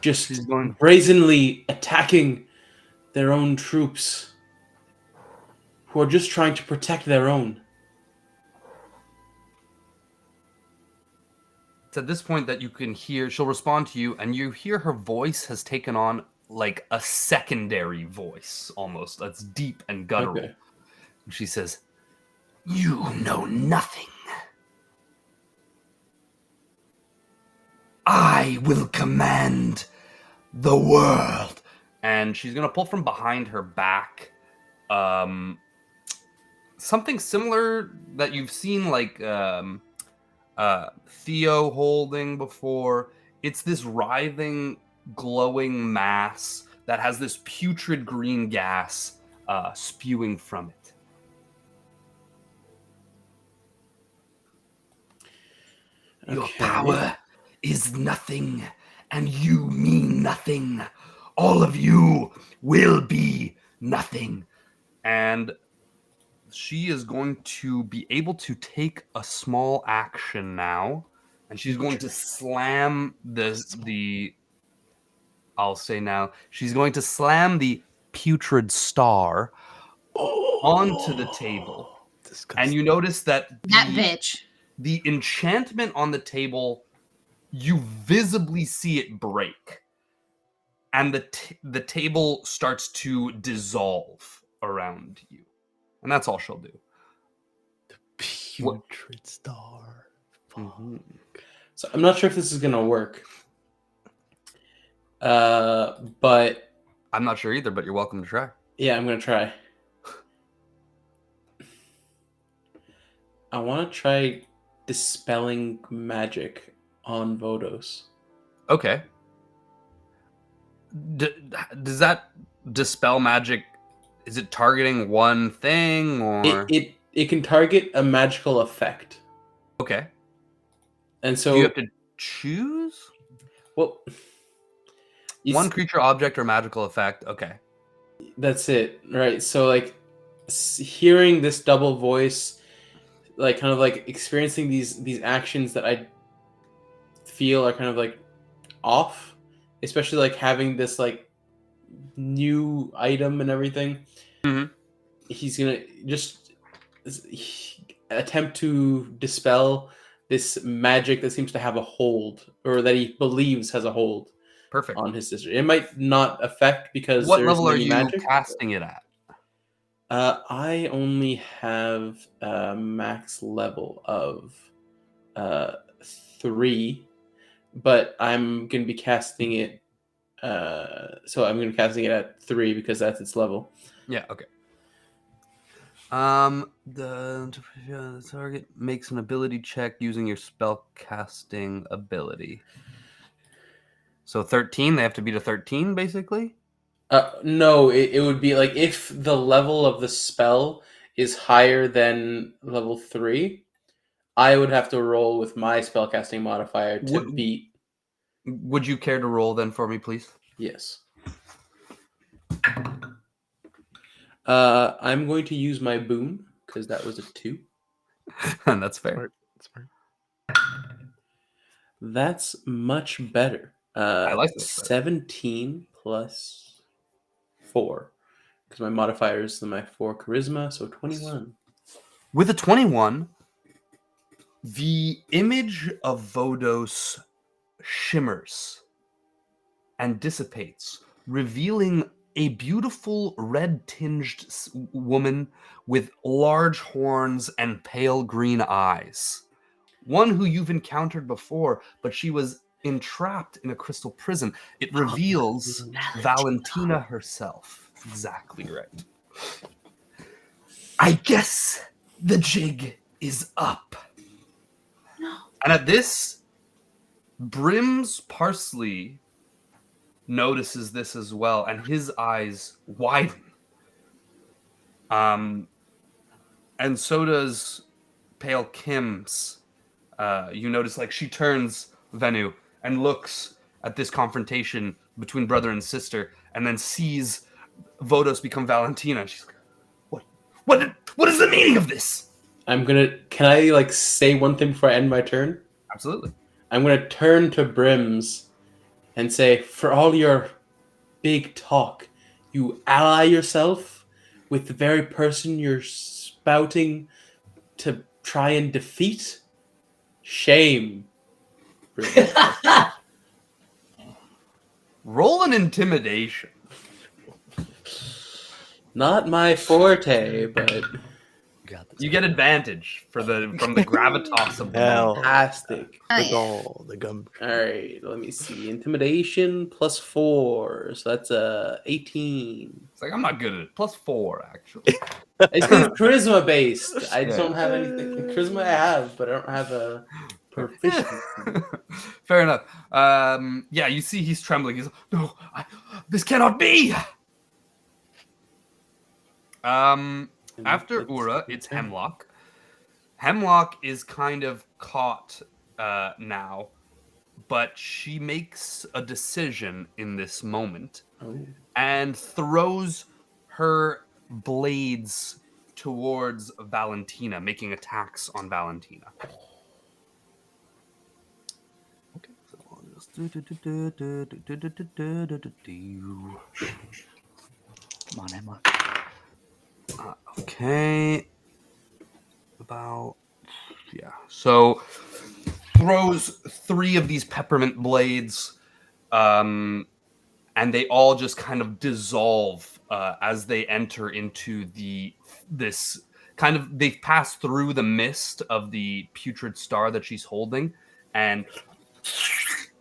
Speaker 1: Just brazenly attacking their own troops who are just trying to protect their own.
Speaker 2: It's at this point that you can hear, she'll respond to you, and you hear her voice has taken on like a secondary voice almost. That's deep and guttural. Okay. She says, "You know nothing. I will command the world." And she's going to pull from behind her back something similar that you've seen like Theo holding before. It's this writhing, glowing mass that has this putrid green gas spewing from it. Okay. Your power is nothing, and you mean nothing. All of you will be nothing. And she is going to be able to take a small action now, and she's going to slam I'll say now, she's going to slam the putrid star onto the table. Disgusting. And you notice that
Speaker 4: bitch.
Speaker 2: The enchantment on the table, you visibly see it break. And the table starts to dissolve around you. And that's all she'll do.
Speaker 3: The putrid star.
Speaker 1: Mm-hmm. So I'm not sure if this is going to work. But...
Speaker 2: I'm not sure either, but you're welcome to try.
Speaker 1: Yeah, I'm going to try. I want to try dispelling magic on Vodos.
Speaker 2: Okay. Does that dispel magic? Is it targeting one thing, or
Speaker 1: it can target a magical effect?
Speaker 2: Okay.
Speaker 1: And so
Speaker 2: you have to choose.
Speaker 1: Well,
Speaker 2: one creature, object, or magical effect. Okay.
Speaker 1: That's it, right? So like hearing this double voice, like kind of like experiencing these actions that I feel are kind of like off, especially like having this like new item and everything.
Speaker 2: Mm-hmm.
Speaker 1: He's gonna just attempt to dispel this magic that seems to have a hold, or that he believes has a hold.
Speaker 2: Perfect.
Speaker 1: On his sister. It might not affect because
Speaker 2: what level are you casting it at?
Speaker 1: I only have a max level of 3, but I'm going to be casting it. So I'm going to be casting it at 3 because that's its level.
Speaker 2: Yeah, okay. The target makes an ability check using your spell casting ability. So 13, they have to beat a 13, basically?
Speaker 1: No, it would be like if the level of the spell is higher than level 3, I would have to roll with my spellcasting modifier to beat.
Speaker 2: Would you care to roll then for me, please?
Speaker 1: Yes. I'm going to use my boon because that was a 2.
Speaker 2: That's fair.
Speaker 3: Smart. Smart.
Speaker 1: That's much better.
Speaker 2: I like this better.
Speaker 1: 17 plus 4 because my modifier is my 4 charisma, so 21.
Speaker 2: With a 21, the image of Vodos shimmers and dissipates, revealing a beautiful red-tinged woman with large horns and pale green eyes. One who you've encountered before, but she was entrapped in a crystal prison. It reveals Valentina herself. Exactly right. I guess the jig is up.
Speaker 4: No.
Speaker 2: And at this, Brim's Parsley notices this as well, and his eyes widen. And so does Pale Kim's. You notice, like, she turns Venu and looks at this confrontation between brother and sister, and then sees Vodos become Valentina. She's like, what is the meaning of this?
Speaker 1: Can I like say one thing before I end my turn?
Speaker 2: Absolutely.
Speaker 1: I'm gonna turn to Brims and say, for all your big talk, you ally yourself with the very person you're spouting to try and defeat? Shame. Brims.
Speaker 2: Roll an intimidation.
Speaker 1: Not my forte, but
Speaker 6: Got this.
Speaker 2: You get advantage from the gravitas of the
Speaker 3: Hell.
Speaker 2: moment.
Speaker 1: fantastic.
Speaker 4: Oh,
Speaker 3: The
Speaker 4: yeah.
Speaker 3: doll, the gum.
Speaker 1: All right, let me see. Intimidation plus 4, so that's 18.
Speaker 2: It's like, I'm not good at it. +4, actually.
Speaker 1: It's because it's charisma based. I just
Speaker 2: Yeah.
Speaker 1: don't have anything. Charisma I have, but I don't have a proficiency.
Speaker 2: Fair enough. Yeah, you see he's trembling. He's like, no, this cannot be. After Ura, it's Hemlock. Hemlock is kind of caught now, but she makes a decision in this moment
Speaker 1: Oh.
Speaker 2: and throws her blades towards Valentina, making attacks on Valentina. Okay, so I'll just
Speaker 6: Come on, Emma.
Speaker 2: okay. So throws 3 of these peppermint blades, and they all just kind of dissolve as they enter into this kind of, they've passed through the mist of the putrid star that she's holding, and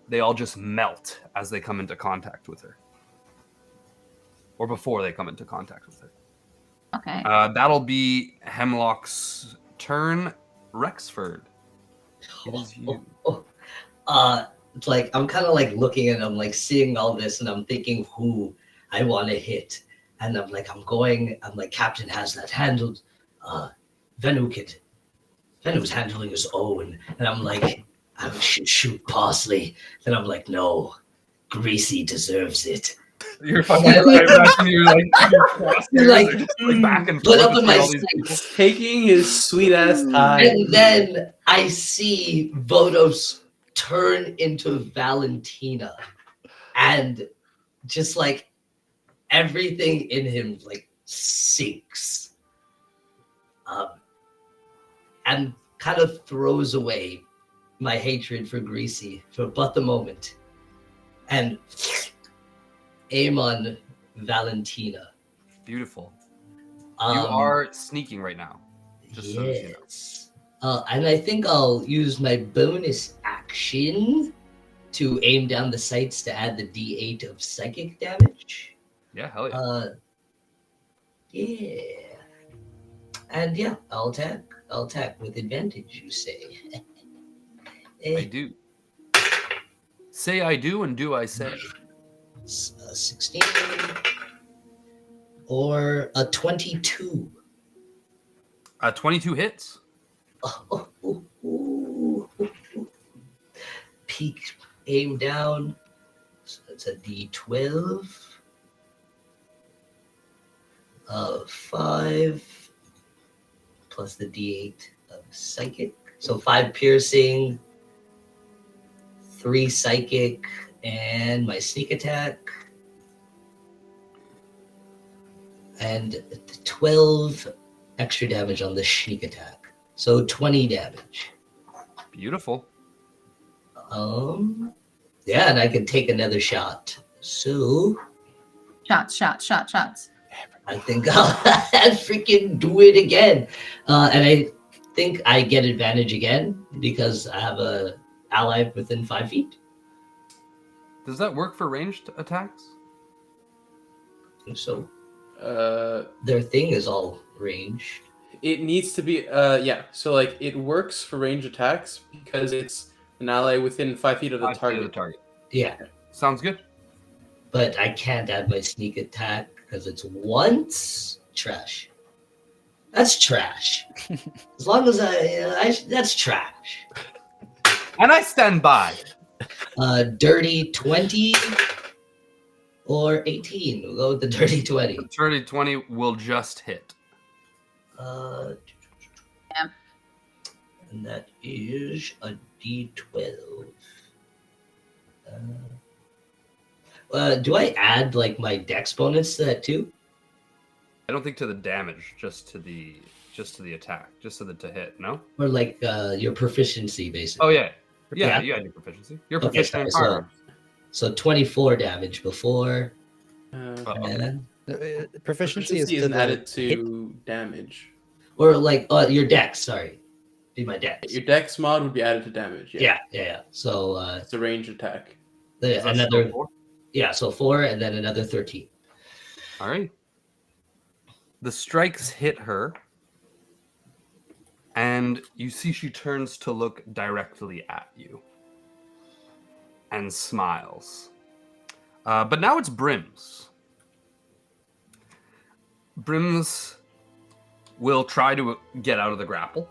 Speaker 2: they all just melt as they come into contact with her, or before they come into contact with her.
Speaker 4: Okay.
Speaker 2: That'll be Hemlock's turn. Rexford, it is you.
Speaker 5: It's like I'm kind of like looking at him, like seeing all this, and I'm thinking who I want to hit, and I'm like, I'm like, Captain has that handled. Venu's handling his own, and I'm like, I should shoot Parsley, and I'm like, no, Greasy deserves it.
Speaker 2: You're fucking. I imagine you're like,
Speaker 5: You're like,
Speaker 2: back and
Speaker 5: put
Speaker 2: forth
Speaker 5: up in
Speaker 2: between
Speaker 5: my
Speaker 2: all these people.
Speaker 5: sights.
Speaker 1: Taking his sweet ass time.
Speaker 5: And then I see Vodos turn into Valentina, and just like everything in him like sinks, and kind of throws away my hatred for Greasy for but the moment, and aim on Valentina.
Speaker 2: Beautiful. You are sneaking right now. Just so you know.
Speaker 5: yes. And I think I'll use my bonus action to aim down the sights to add the D8 of psychic damage.
Speaker 2: Yeah, hell yeah.
Speaker 5: Yeah. And yeah, I'll attack. I'll attack with advantage, you say.
Speaker 2: I do. Say I do, and do I say?
Speaker 5: 16 or a 22.
Speaker 2: 22 hits.
Speaker 5: Peak, aim down. So it's a D12. 5 plus the D8 of psychic. So 5 piercing, 3 psychic, and my sneak attack. And 12 extra damage on the sneak attack. So 20 damage.
Speaker 2: Beautiful.
Speaker 5: Yeah, and I can take another shot. So
Speaker 4: Shots.
Speaker 5: I think I'll freaking do it again. And I think I get advantage again because I have a ally within 5 feet.
Speaker 2: Does that work for ranged attacks?
Speaker 5: So their thing is all ranged.
Speaker 1: It needs to be yeah. So like it works for range attacks because it's an ally within 5 feet of the
Speaker 2: 5 feet of
Speaker 1: target.
Speaker 5: Yeah,
Speaker 2: Sounds good.
Speaker 5: but I can't add my sneak attack because it's once. Trash. That's trash. As long as that's trash.
Speaker 2: And I stand by.
Speaker 5: Dirty 20 or 18. We'll go with the dirty 20.
Speaker 2: 20 will just hit.
Speaker 4: Yeah.
Speaker 5: And that is a D12. Do I add like my dex bonus to that too?
Speaker 2: I don't think to the damage, just to the attack, just to the to hit. No.
Speaker 5: Or like your proficiency basically?
Speaker 2: Oh yeah.
Speaker 5: Yeah.
Speaker 2: You had your proficiency. You're
Speaker 5: Okay,
Speaker 2: proficient in
Speaker 5: sorry,
Speaker 2: firearms.
Speaker 5: So 24 damage before.
Speaker 2: Okay.
Speaker 5: And,
Speaker 6: Proficiency is
Speaker 1: isn't
Speaker 6: to
Speaker 1: added
Speaker 6: the hit.
Speaker 1: to damage.
Speaker 5: or like your dex, sorry. Be my dex.
Speaker 1: Your dex mod would be added to damage.
Speaker 5: Yeah. So
Speaker 1: It's a range attack.
Speaker 2: Is that
Speaker 5: another
Speaker 2: still 4?
Speaker 5: yeah, so 4 and then another 13.
Speaker 2: All right. The strikes hit her, and you see she turns to look directly at you and smiles. But now it's Brims. Brims will try to get out of the grapple,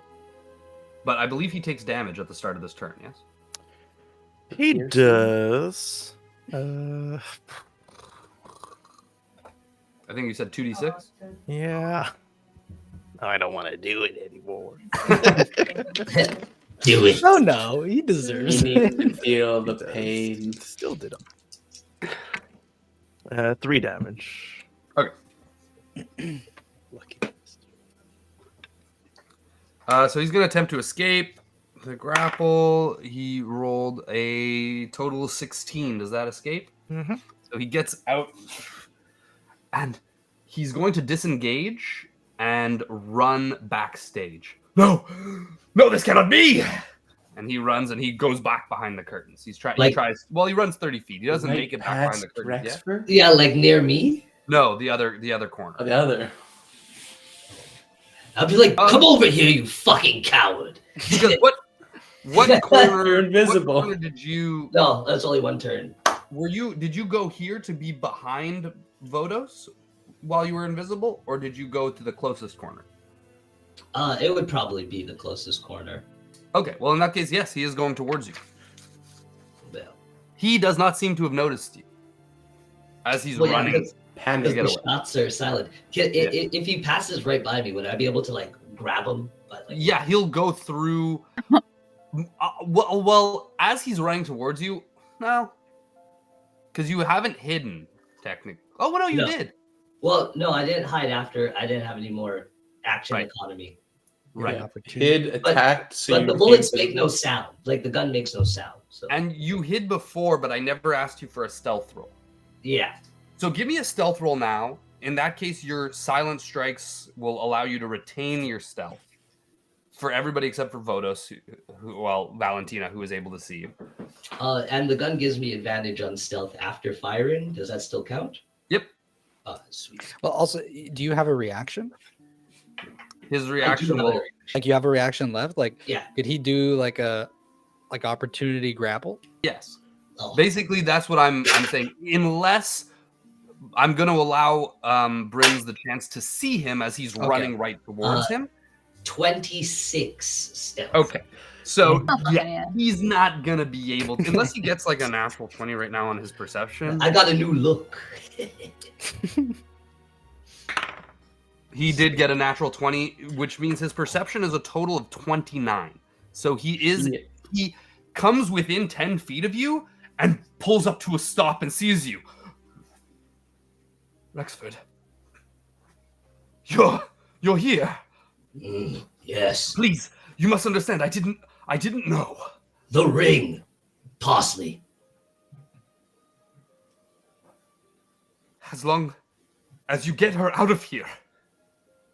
Speaker 2: but I believe he takes damage at the start of this turn, yes?
Speaker 3: He does.
Speaker 2: I think you said 2d6?
Speaker 3: Yeah. I don't want to do it anymore.
Speaker 5: Do it.
Speaker 6: Oh no, he deserves
Speaker 1: You need
Speaker 6: it.
Speaker 1: to feel the pain.
Speaker 3: Still did him. 3 damage.
Speaker 2: Okay.
Speaker 3: Lucky.
Speaker 2: So he's going to attempt to escape the grapple. He rolled a total of 16. Does that escape?
Speaker 3: Mm-hmm.
Speaker 2: So he gets out, and he's going to disengage and run backstage. No, this cannot be. And he runs and he goes back behind the curtains. He tries. Well, he runs 30 feet. He doesn't make it back behind the curtains yet.
Speaker 1: Rexford?
Speaker 5: Yeah, like near me.
Speaker 2: No, the other corner.
Speaker 1: Oh, the other.
Speaker 5: I'll be like, come over here, you fucking coward.
Speaker 2: Because what corner?
Speaker 1: You're invisible.
Speaker 2: What corner did you?
Speaker 5: No, that's only one turn.
Speaker 2: Did you go here to be behind Vodos while you were invisible, or did you go to the closest corner?
Speaker 5: It would probably be the closest corner.
Speaker 2: Okay, well in that case, yes, he is going towards you.
Speaker 5: Well,
Speaker 2: He does not seem to have noticed you as he's
Speaker 5: Well, yeah,
Speaker 2: running.
Speaker 5: because-
Speaker 1: Panic.
Speaker 5: because
Speaker 2: get
Speaker 5: the
Speaker 2: away.
Speaker 5: shots are silent. If he passes right by me, would I be able to like grab him?
Speaker 2: Yeah, he'll go through. Well, as he's running towards you, no, because you haven't hidden technically. Oh, well, no, you
Speaker 5: No.
Speaker 2: did.
Speaker 5: Well, no, I didn't hide after. I didn't have any more action
Speaker 2: Right.
Speaker 5: economy.
Speaker 2: Right.
Speaker 1: Hid, attacked, so
Speaker 5: But
Speaker 1: you
Speaker 5: the
Speaker 1: became
Speaker 5: bullets make
Speaker 1: invisible.
Speaker 5: no sound. Like the gun makes no sound. So
Speaker 2: And you hid before, but I never asked you for a stealth roll.
Speaker 5: yeah.
Speaker 2: So give me a stealth roll now In that case, your silent strikes will allow you to retain your stealth for everybody except for Vodos, Valentina, who is able to see you.
Speaker 5: And the gun gives me advantage on stealth after firing. Does that still count?
Speaker 2: Yep.
Speaker 5: Sweet.
Speaker 6: Well, also, do you have a reaction?
Speaker 2: His reaction will.
Speaker 6: Like, you have a reaction left? Like,
Speaker 5: Yeah.
Speaker 6: could he do like opportunity grapple?
Speaker 2: Yes.
Speaker 5: Oh.
Speaker 2: Basically, that's what I'm saying. Unless I'm going to allow Brims the chance to see him as he's running right towards him.
Speaker 5: 26 stealth.
Speaker 2: Okay. So,
Speaker 4: Yeah.
Speaker 2: he's not going to be able to, unless he gets like a natural 20 right now on his perception.
Speaker 5: I got a new look.
Speaker 2: He did get a natural 20, which means his perception is a total of 29. So he comes within 10 feet of you and pulls up to a stop and sees you. Rexford, you're here.
Speaker 5: Yes.
Speaker 2: Please, you must understand. I didn't know.
Speaker 5: The ring. Parsley.
Speaker 2: As long as you get her out of here.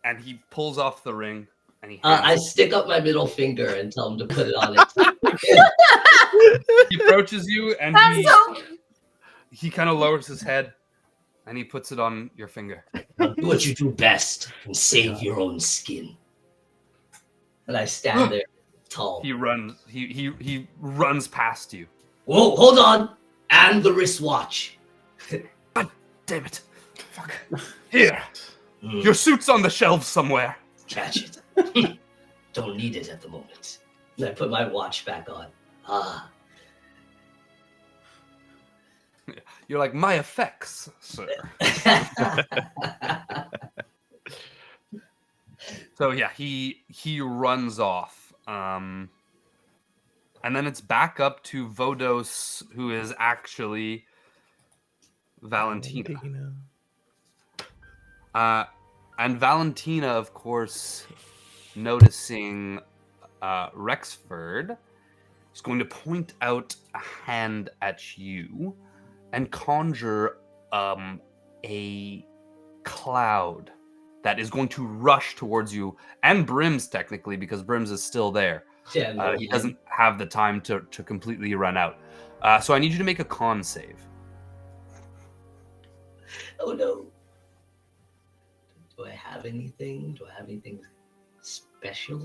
Speaker 2: And he pulls off the ring and he
Speaker 5: I stick up my middle finger and tell him to put it on it.
Speaker 2: He approaches you and he kind of lowers his head and he puts it on your finger.
Speaker 5: Do what you do best and save your own skin. And I stand there tall.
Speaker 2: He runs. He runs past you.
Speaker 5: Whoa, hold on. And the wristwatch.
Speaker 2: God damn it! Fuck. Here, your suit's on the shelves somewhere.
Speaker 5: Catch it. Don't need it at the moment. And I put my watch back on.
Speaker 2: You're like, my effects, sir. So yeah, he runs off. And then it's back up to Vodos, who is actually Valentina. And Valentina, of course, noticing Rexford, is going to point out a hand at you and conjure a cloud that is going to rush towards you, and Brims technically, because Brims is still there.
Speaker 5: Yeah,
Speaker 2: He doesn't have the time to completely run out. So I need you to make a con save.
Speaker 5: Oh no. Do I have anything? Do I have anything special?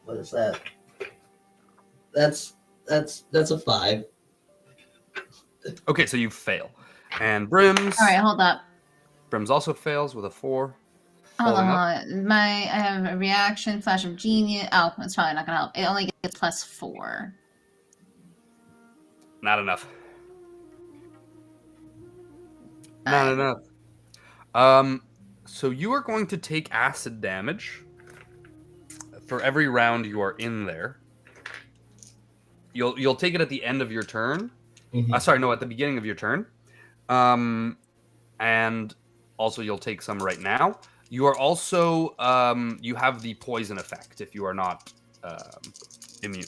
Speaker 5: What is that? That's a 5.
Speaker 2: Okay, so you fail. And Brims.
Speaker 4: All right, hold up.
Speaker 2: Brims also fails with a 4.
Speaker 4: Hold
Speaker 2: Holding
Speaker 4: on. I have a reaction, flash of genius. Oh, it's probably not gonna help. It only gets +4.
Speaker 2: Not enough. Not enough. So you are going to take acid damage for every round you are in there. You'll take it at the end of your turn.
Speaker 5: Mm-hmm.
Speaker 2: At the beginning of your turn. And also you'll take some right now. You are also you have the poison effect if you are not immune.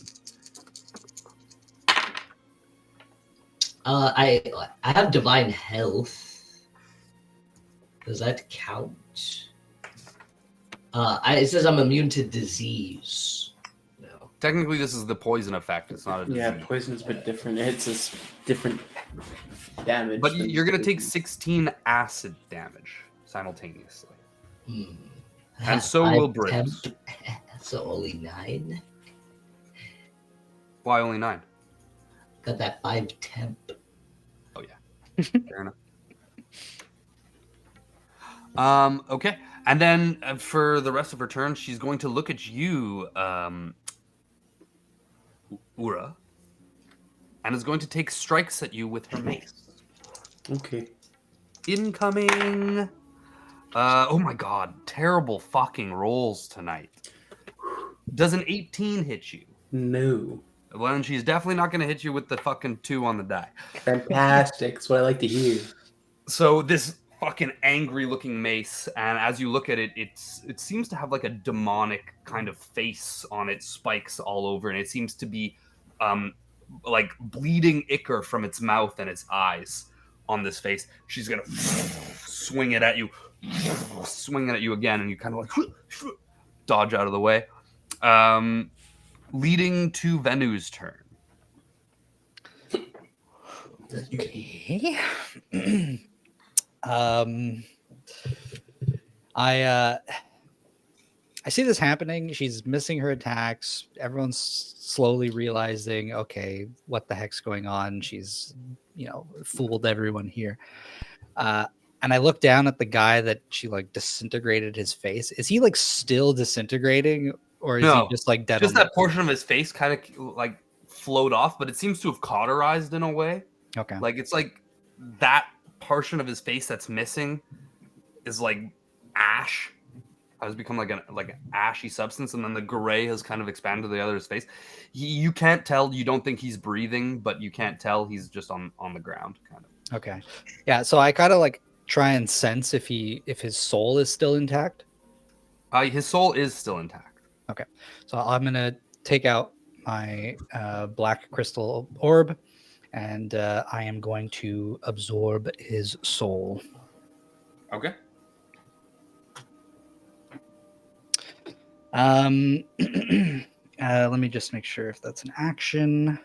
Speaker 5: I have divine health. Does that count? It says I'm immune to disease. No.
Speaker 2: Technically, this is the poison effect. It's not a disease.
Speaker 1: Yeah, poison is a bit different. It's a different damage.
Speaker 2: But you're going to take 16 acid damage simultaneously. And so will Brims.
Speaker 5: So only 9?
Speaker 2: Why only 9?
Speaker 5: Got that 5 temp.
Speaker 2: Oh, yeah. Fair enough. Okay. And then for the rest of her turn, she's going to look at you, Ura, and is going to take strikes at you with her mace.
Speaker 1: Okay.
Speaker 2: Incoming. Oh my god. Terrible fucking rolls tonight. Does an 18 hit you?
Speaker 1: No.
Speaker 2: Well, then she's definitely not going to hit you with the fucking 2 on the die.
Speaker 1: Fantastic. That's what I like to hear.
Speaker 2: So this fucking angry looking mace, and as you look at it, it seems to have like a demonic kind of face on it, spikes all over, and it seems to be like bleeding ichor from its mouth and its eyes on this face. She's gonna swing it at you again, and you kind of like dodge out of the way, leading to Venu's turn.
Speaker 6: Okay. I see this happening. She's missing her attacks. Everyone's slowly realizing, okay, what the heck's going on? She's, fooled everyone here. And I look down at the guy that she like disintegrated his face. Is he like still disintegrating, or is he just like dead?
Speaker 2: Just that portion of his face kind of like float off, but it seems to have cauterized in a way.
Speaker 6: Okay.
Speaker 2: Like it's like that portion of his face that's missing is like ash. Has become like an ashy substance, and then the gray has kind of expanded to the other's face. You can't tell. You don't think he's breathing, but you can't tell he's just on the ground, kind of.
Speaker 6: Okay. Yeah. So I kind of like try and sense if his soul is still intact.
Speaker 2: His soul is still intact.
Speaker 6: Okay. So I'm gonna take out my black crystal orb, and I am going to absorb his soul.
Speaker 2: Okay.
Speaker 6: Let me just make sure if that's an action.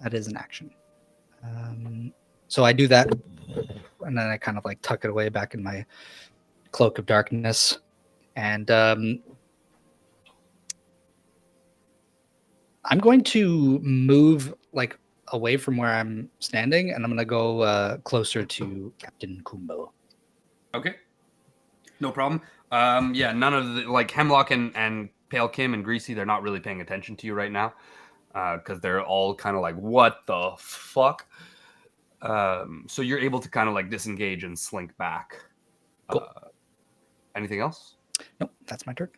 Speaker 6: That is an action. So I do that, and then I kind of like tuck it away back in my cloak of darkness, and I'm going to move like away from where I'm standing, and I'm going to go closer to Captain Kumbo.
Speaker 2: Okay. No problem. Yeah, none of the like Hemlock and Pale Kim and Greasy, they're not really paying attention to you right now, because they're all kind of like, what the fuck? So you're able to kind of like disengage and slink back.
Speaker 6: Cool.
Speaker 2: Anything else?
Speaker 6: Nope, that's my turn.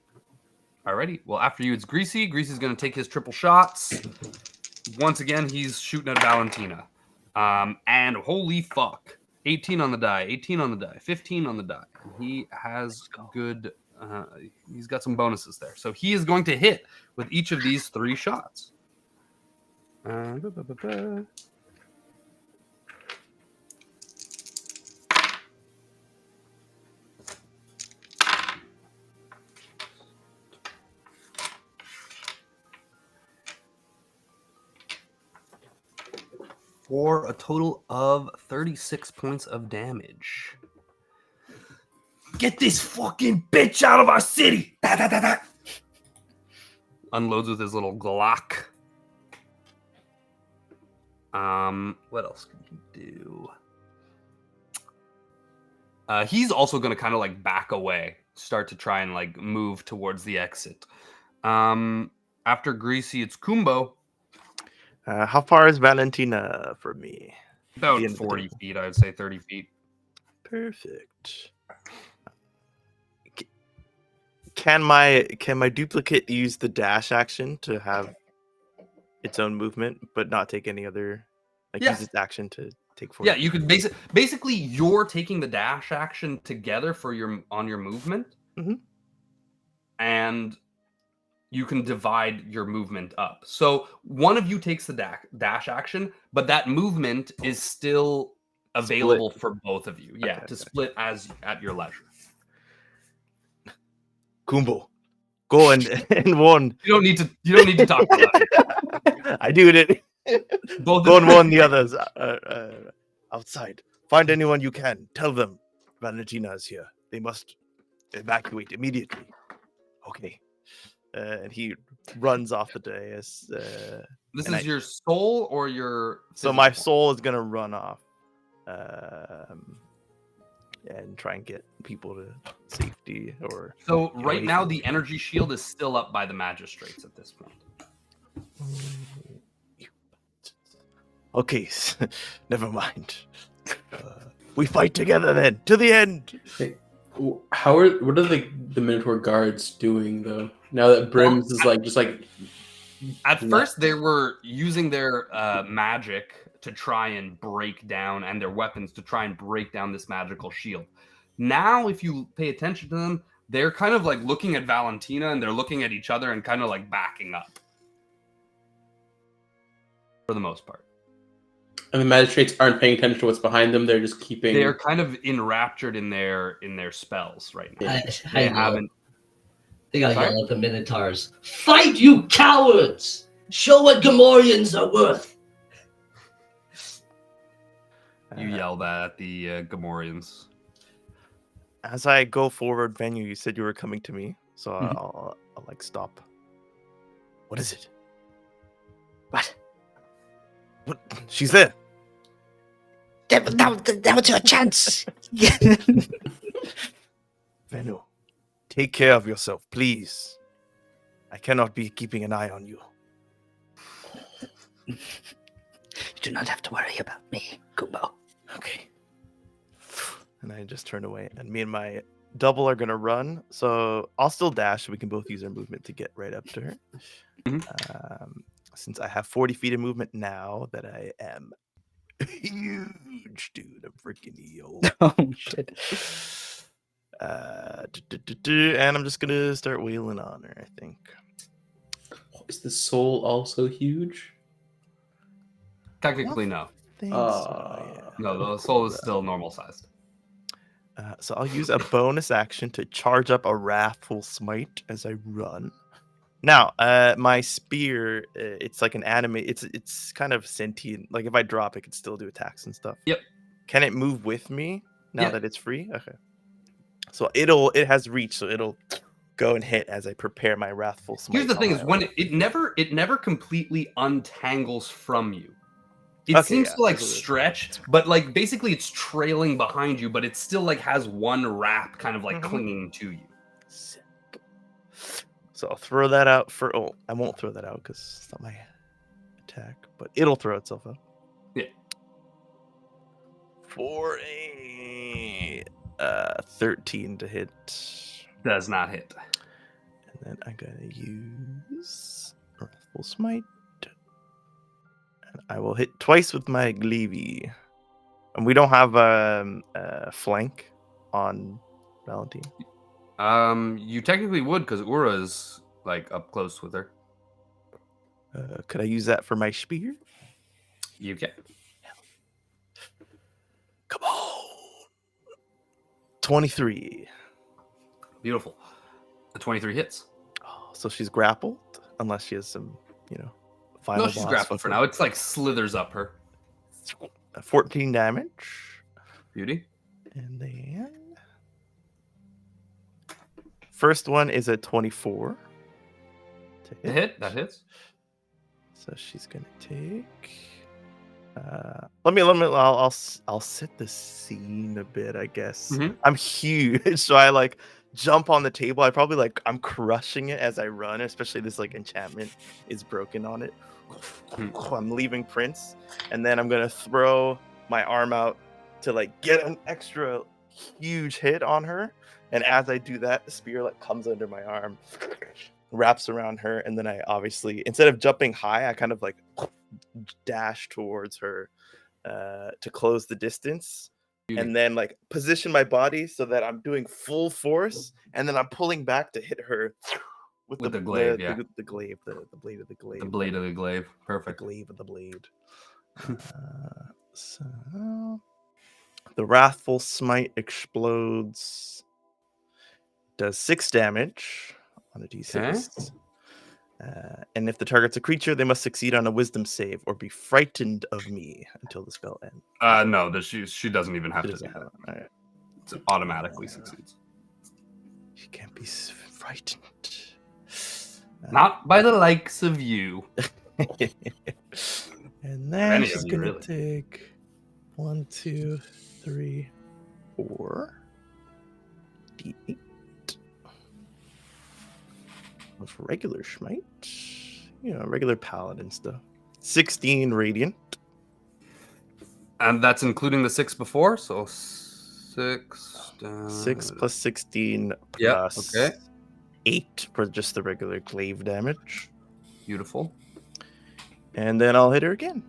Speaker 2: Alrighty. Well, after you, it's Greasy. Greasy's going to take his triple shots. Once again, he's shooting at Valentina. And holy fuck. 18 on the die, 18 on the die, 15 on the die. He has good, he's got some bonuses there. So he is going to hit with each of these 3 shots. For a total of 36 points of damage.
Speaker 3: Get this fucking bitch out of our city! Da, da, da, da.
Speaker 2: Unloads with his little Glock. What else can he do? He's also going to kind of like back away, start to try and like move towards the exit. After Greasy, it's Kumbo.
Speaker 3: How far is Valentina from me?
Speaker 2: About 40 feet, I would say 30 feet.
Speaker 3: Perfect. Can my duplicate use the dash action to have its own movement, but not take any other? Use its action to take 40.
Speaker 2: Yeah, you could basically you're taking the dash action together for your movement, and you can divide your movement up. So one of you takes the dash action, but that movement is still available for both of you. Yeah, to split as at your leisure.
Speaker 3: Kumbo, go and warn.
Speaker 2: You don't need to talk about it.
Speaker 3: I do it.
Speaker 2: Both
Speaker 3: go and warn the others outside. Find anyone you can. Tell them Valentina is here. They must evacuate immediately. Okay. And he runs off the dais.
Speaker 2: This is your soul or your
Speaker 3: physical? So my soul is gonna run off, and try and get people to safety. Or
Speaker 2: so right now the energy shield is still up by the magistrates at this point.
Speaker 3: Okay, never mind. We fight together then to the end.
Speaker 1: Hey, what are the Minotaur guards doing though? Now that Brims is like just like.
Speaker 2: At first, they were using their magic to try and break down, and their weapons to try and break down this magical shield. Now, if you pay attention to them, they're kind of like looking at Valentina, and they're looking at each other and kind of like backing up. for the most part.
Speaker 1: And the magistrates aren't paying attention to what's behind them. They're just keeping.
Speaker 2: They are kind of enraptured in their spells right now.
Speaker 1: Yeah.
Speaker 2: They haven't.
Speaker 5: They gotta
Speaker 2: Sorry?
Speaker 5: yell at the Minotaurs. Fight, you cowards! Show what Gamorreans are worth!
Speaker 2: You yell that at the Gamorreans.
Speaker 3: As I go forward, Venue, you said you were coming to me, so
Speaker 2: Mhm.
Speaker 3: I'll like stop. What is it?
Speaker 6: What?
Speaker 3: What? She's there.
Speaker 6: That was your chance.
Speaker 3: Venue, take care of yourself, please. I cannot be keeping an eye on you.
Speaker 6: You do not have to worry about me, Kubo.
Speaker 3: Okay. And I just turn away, and me and my double are gonna run. So I'll still dash, so we can both use our movement to get right up to her. Since I have 40 feet of movement now, that I am huge, dude. I'm freaking yo.
Speaker 6: Oh shit.
Speaker 3: And I'm just gonna start wheeling on her, I think.
Speaker 1: Is the soul also huge?
Speaker 2: Technically, no.
Speaker 3: Think so, yeah.
Speaker 2: No, the soul is still normal sized.
Speaker 3: So I'll use a bonus action to charge up a wrathful smite as I run. Now, my spear, it's like an anime. It's kind of sentient. Like if I drop, it can still do attacks and stuff.
Speaker 2: Yep.
Speaker 3: Can it move with me now
Speaker 2: Yeah.
Speaker 3: that it's free? Okay. So it has reach, so it'll go and hit as I prepare my wrathful smite.
Speaker 2: Here's the
Speaker 3: on
Speaker 2: thing:
Speaker 3: my
Speaker 2: is when
Speaker 3: own.
Speaker 2: it never completely untangles from you. It
Speaker 3: Okay,
Speaker 2: seems
Speaker 3: yeah,
Speaker 2: to like
Speaker 3: this is-
Speaker 2: stretch, but like basically it's trailing behind you, but it still like has one wrap kind of like
Speaker 3: Mhm.
Speaker 2: clinging to you.
Speaker 3: Sick. So I'll throw that out for. Oh, I won't throw that out because it's not my attack, but it'll throw itself out.
Speaker 2: Yeah.
Speaker 3: For a 13 to hit.
Speaker 2: Does not hit.
Speaker 3: And then I'm gonna use Wrathful Smite. And I will hit twice with my Glaive. And we don't have a flank on Valentine.
Speaker 2: You technically would because Ura's like up close with her.
Speaker 3: Could I use that for my spear?
Speaker 2: You can.
Speaker 3: Come on. 23.
Speaker 2: Beautiful. The 23 hits.
Speaker 3: Oh, so she's grappled, unless she has some, final
Speaker 2: No, she's
Speaker 3: boss
Speaker 2: grappled for
Speaker 3: fucker.
Speaker 2: now. It's like slithers up her.
Speaker 3: 14 damage.
Speaker 2: Beauty.
Speaker 3: And then first one is a 24 to
Speaker 2: The hit. That hits.
Speaker 3: So she's gonna take. I'll set the scene a bit, I guess.
Speaker 2: Mhm.
Speaker 3: I'm huge, so I like jump on the table. I'm crushing it as I run, especially this like enchantment is broken on it. I'm leaving prints, and then I'm gonna throw my arm out to like get an extra huge hit on her. And as I do that, the spear like comes under my arm, wraps around her, and then I obviously, instead of jumping high, I kind of like dash towards her to close the distance.
Speaker 2: Beauty.
Speaker 3: And then like position my body so that I'm doing full force, and then I'm pulling back to hit her with
Speaker 2: the glaive, yeah.
Speaker 3: the glaive, the blade of the glaive,
Speaker 2: The blade of the glaive.
Speaker 3: the
Speaker 2: Perfect.
Speaker 3: glaive of the blade. So the wrathful smite explodes, does 6 damage on a d6. And if the target's a creature, they must succeed on a wisdom save or be frightened of me until the spell ends.
Speaker 2: No, she doesn't even have
Speaker 3: She
Speaker 2: to
Speaker 3: doesn't
Speaker 2: do
Speaker 3: have
Speaker 2: that.
Speaker 3: it. Alright.
Speaker 2: It automatically succeeds.
Speaker 3: She can't be frightened.
Speaker 2: Not by the likes of you.
Speaker 3: And then
Speaker 2: Any
Speaker 3: she's
Speaker 2: of you,
Speaker 3: gonna
Speaker 2: really.
Speaker 3: take 1, 2, 3, 4 d8 of regular smite, regular paladin stuff. 16 radiant.
Speaker 2: And that's including the 6 before, so 6.
Speaker 3: 6 plus 16
Speaker 2: Yeah,
Speaker 3: plus
Speaker 2: okay.
Speaker 3: 8 for just the regular glaive damage.
Speaker 2: Beautiful.
Speaker 3: And then I'll hit her again.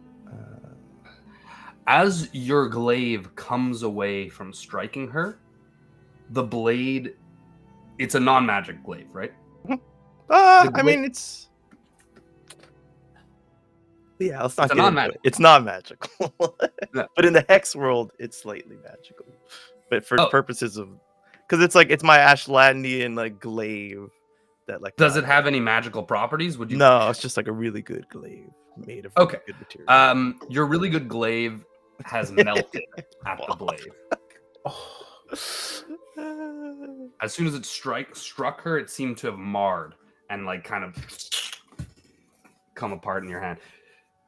Speaker 2: As your glaive comes away from striking her, the blade, it's a non-magic glaive, right? The
Speaker 3: I
Speaker 2: gla-
Speaker 3: mean, it's Yeah, let's not
Speaker 2: It's a
Speaker 3: get into
Speaker 2: non-magic.
Speaker 3: it. It's not magical.
Speaker 2: No.
Speaker 3: But in the hex world, it's slightly magical. But for
Speaker 2: Oh.
Speaker 3: purposes of, because it's my Ashlandian like glaive that like.
Speaker 2: Does it have any magical properties? Would you?
Speaker 3: No, it's just like a really good glaive made of
Speaker 2: Okay.
Speaker 3: good material.
Speaker 2: Your really good glaive has melted at the blade. As soon as it struck her, it seemed to have marred and like kind of come apart in your hand.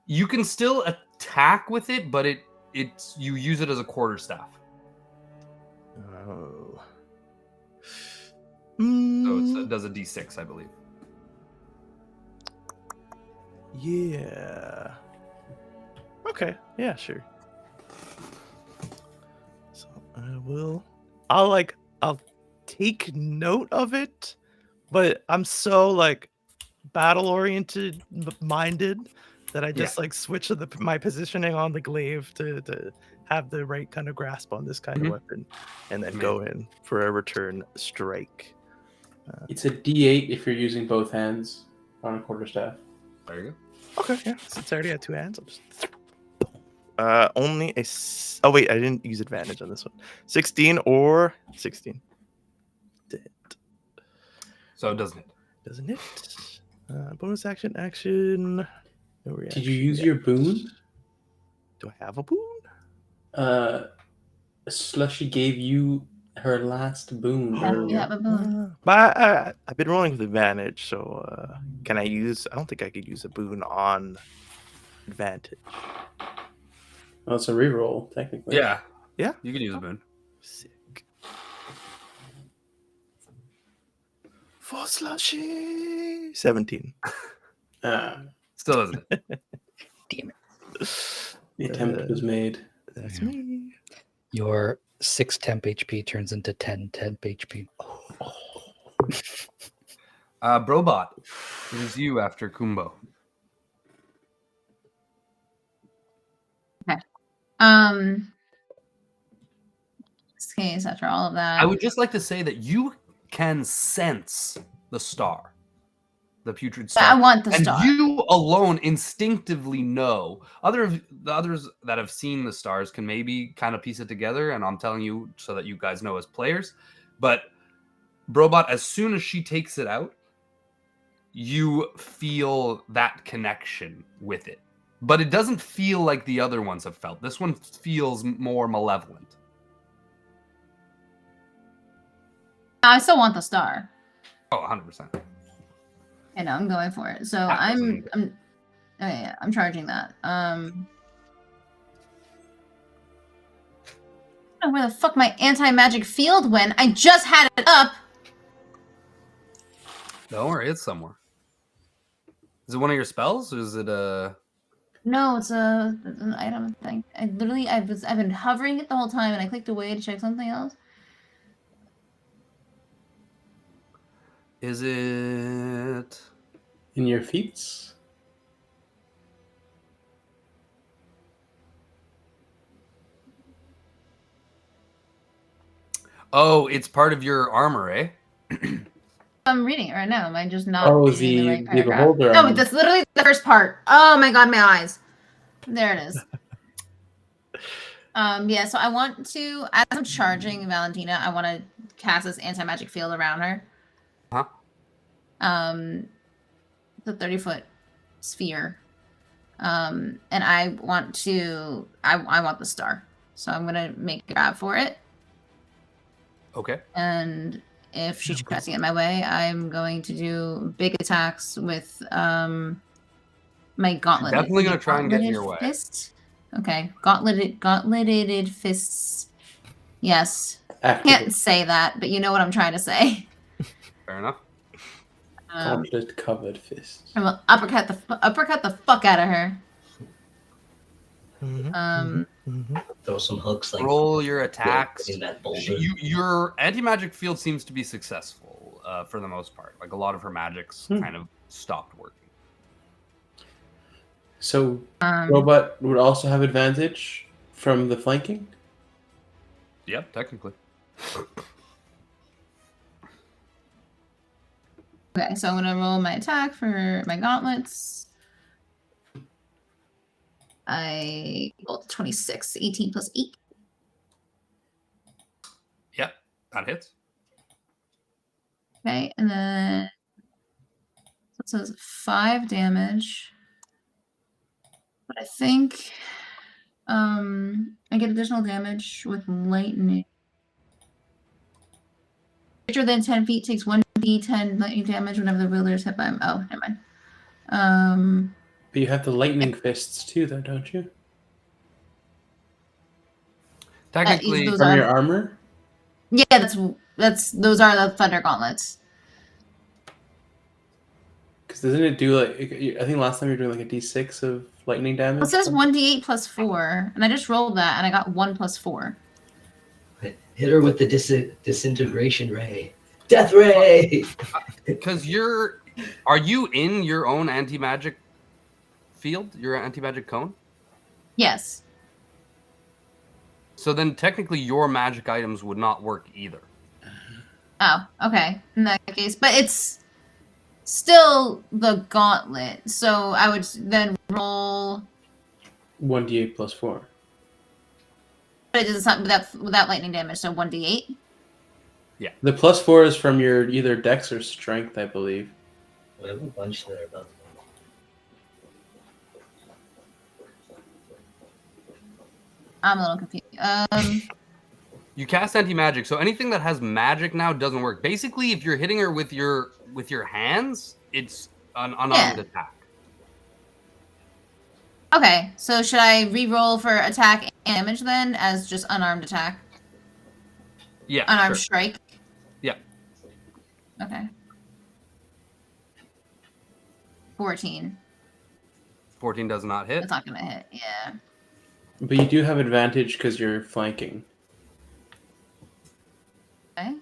Speaker 2: You can still attack with it, but it's you use it as a quarterstaff.
Speaker 3: Oh.
Speaker 2: So it does a d6, I believe.
Speaker 3: Yeah. Okay. Yeah, sure. So I'll take note of it, but I'm so like battle oriented minded that I just like switch my positioning on the glaive to have the right kind of grasp on this kind of weapon, and then go in for a return strike.
Speaker 1: It's a D8 if you're using both hands on a quarterstaff.
Speaker 2: There you
Speaker 3: go. Okay, yeah. Since I already had two hands, I'll just. Only a. Oh wait, I didn't use advantage on this one. 16 or 16. Dead.
Speaker 2: So doesn't it?
Speaker 3: Doesn't it? Bonus action. No reaction.
Speaker 1: Did you use your boon?
Speaker 3: Do I have a boon?
Speaker 1: Slushy gave you her last boon
Speaker 4: You
Speaker 1: earlier.
Speaker 4: have a boon.
Speaker 3: But I've been rolling with advantage, so can I use? I don't think I could use a boon on advantage.
Speaker 1: Well, it's a reroll, technically.
Speaker 2: Yeah.
Speaker 3: Yeah?
Speaker 2: You can use a boon.
Speaker 3: Sick. For Slushy! 17.
Speaker 2: Still doesn't it?
Speaker 6: Damn it.
Speaker 1: The attempt was made.
Speaker 3: That's me.
Speaker 6: Your 6 temp HP turns into 10 temp HP.
Speaker 2: Brobot, it is you after Kumbo.
Speaker 4: Okay. This case, after all of that,
Speaker 2: I would just like to say that you can sense the star, the putrid star.
Speaker 4: I want the
Speaker 2: and
Speaker 4: star.
Speaker 2: You alone instinctively know. The others that have seen the stars can maybe kind of piece it together, and I'm telling you so that you guys know as players. But Brobot, as soon as she takes it out, you feel that connection with it. But it doesn't feel like the other ones have felt. This one feels more malevolent.
Speaker 4: I still want the star.
Speaker 2: Oh, 100%.
Speaker 4: I know, I'm going for it. So
Speaker 2: That
Speaker 4: I'm
Speaker 2: doesn't-
Speaker 4: oh yeah, I'm charging that. I don't know where the fuck my anti-magic field went. I just had it up.
Speaker 2: Don't worry, it's somewhere. Is it one of your spells, or is it a?
Speaker 4: No, it's an item thing. I've been hovering it the whole time, and I clicked away to check something else.
Speaker 2: Is it
Speaker 1: in your feats?
Speaker 2: Oh, it's part of your armor, eh?
Speaker 4: I'm reading it right now. Am I just not
Speaker 1: Oh,
Speaker 4: reading the right
Speaker 1: the
Speaker 4: paragraph?
Speaker 1: beholder.
Speaker 4: No, that's literally the first part. Oh my god, my eyes. There it is. Yeah, so I want to, as I'm charging Valentina, I want to cast this anti-magic field around her.
Speaker 2: Huh?
Speaker 4: The 30-foot sphere. And I want to, I want the star. So I'm gonna make a grab for it.
Speaker 2: Okay.
Speaker 4: And if she tries to get in my way, I'm going to do big attacks with my gauntlet.
Speaker 2: Definitely gonna try and get in your way.
Speaker 4: Fist. Okay, gauntleted fists. Yes,
Speaker 1: Activate.
Speaker 4: can't say that, but you know what I'm trying to say.
Speaker 2: Fair enough.
Speaker 1: Gauntlet covered fist.
Speaker 4: I'm gonna uppercut the fuck out of her.
Speaker 5: Throw some hooks like
Speaker 2: Roll your attacks.
Speaker 5: in that boulder.
Speaker 2: Your anti-magic field seems to be successful for the most part. Like a lot of her magics kind of stopped working.
Speaker 1: So Robot would also have advantage from the flanking?
Speaker 2: Yep, technically.
Speaker 4: Okay, so I'm gonna roll my attack for my gauntlets. I rolled 26, 18 plus 8.
Speaker 2: Yep, that hits.
Speaker 4: Okay, and then so it says 5 damage. But I think I get additional damage with lightning. Creature within 10 feet takes 1d10 lightning damage whenever the wielder is hit by him. Oh, never mind.
Speaker 1: But you have the lightning fists too, though, don't you?
Speaker 2: Technically,
Speaker 4: those
Speaker 1: From
Speaker 4: are-
Speaker 1: your armor?
Speaker 4: Yeah, that's those are the thunder gauntlets.
Speaker 1: Because doesn't it do like? I think last time you were doing like a d6 of lightning damage.
Speaker 4: It says 1d8 plus 4, and I just rolled that, and I got 1 plus 4.
Speaker 5: Hit her with the disintegration ray. Death ray!
Speaker 2: because are you in your own anti-magic field? Your anti-magic cone?
Speaker 4: Yes.
Speaker 2: So then technically your magic items would not work either.
Speaker 4: Oh, okay. In that case, but it's still the gauntlet, so I would then roll.
Speaker 1: 1d8 plus 4.
Speaker 4: But it doesn't sound without lightning damage, so 1d8.
Speaker 1: The plus 4 is from your either dex or strength, I believe.
Speaker 5: We have a bunch that are about to
Speaker 4: I'm a little confused.
Speaker 2: You cast anti-magic, so anything that has magic now doesn't work. Basically, if you're hitting her with your hands, it's an unarmed attack.
Speaker 4: Okay, so should I re-roll for attack and damage then, as just unarmed attack?
Speaker 2: Yeah,
Speaker 4: Unarmed
Speaker 2: sure.
Speaker 4: strike?
Speaker 2: Yeah.
Speaker 4: Okay. 14.
Speaker 2: 14 does not hit.
Speaker 4: That's not gonna hit, yeah.
Speaker 1: But you do have advantage because you're flanking.
Speaker 4: Okay.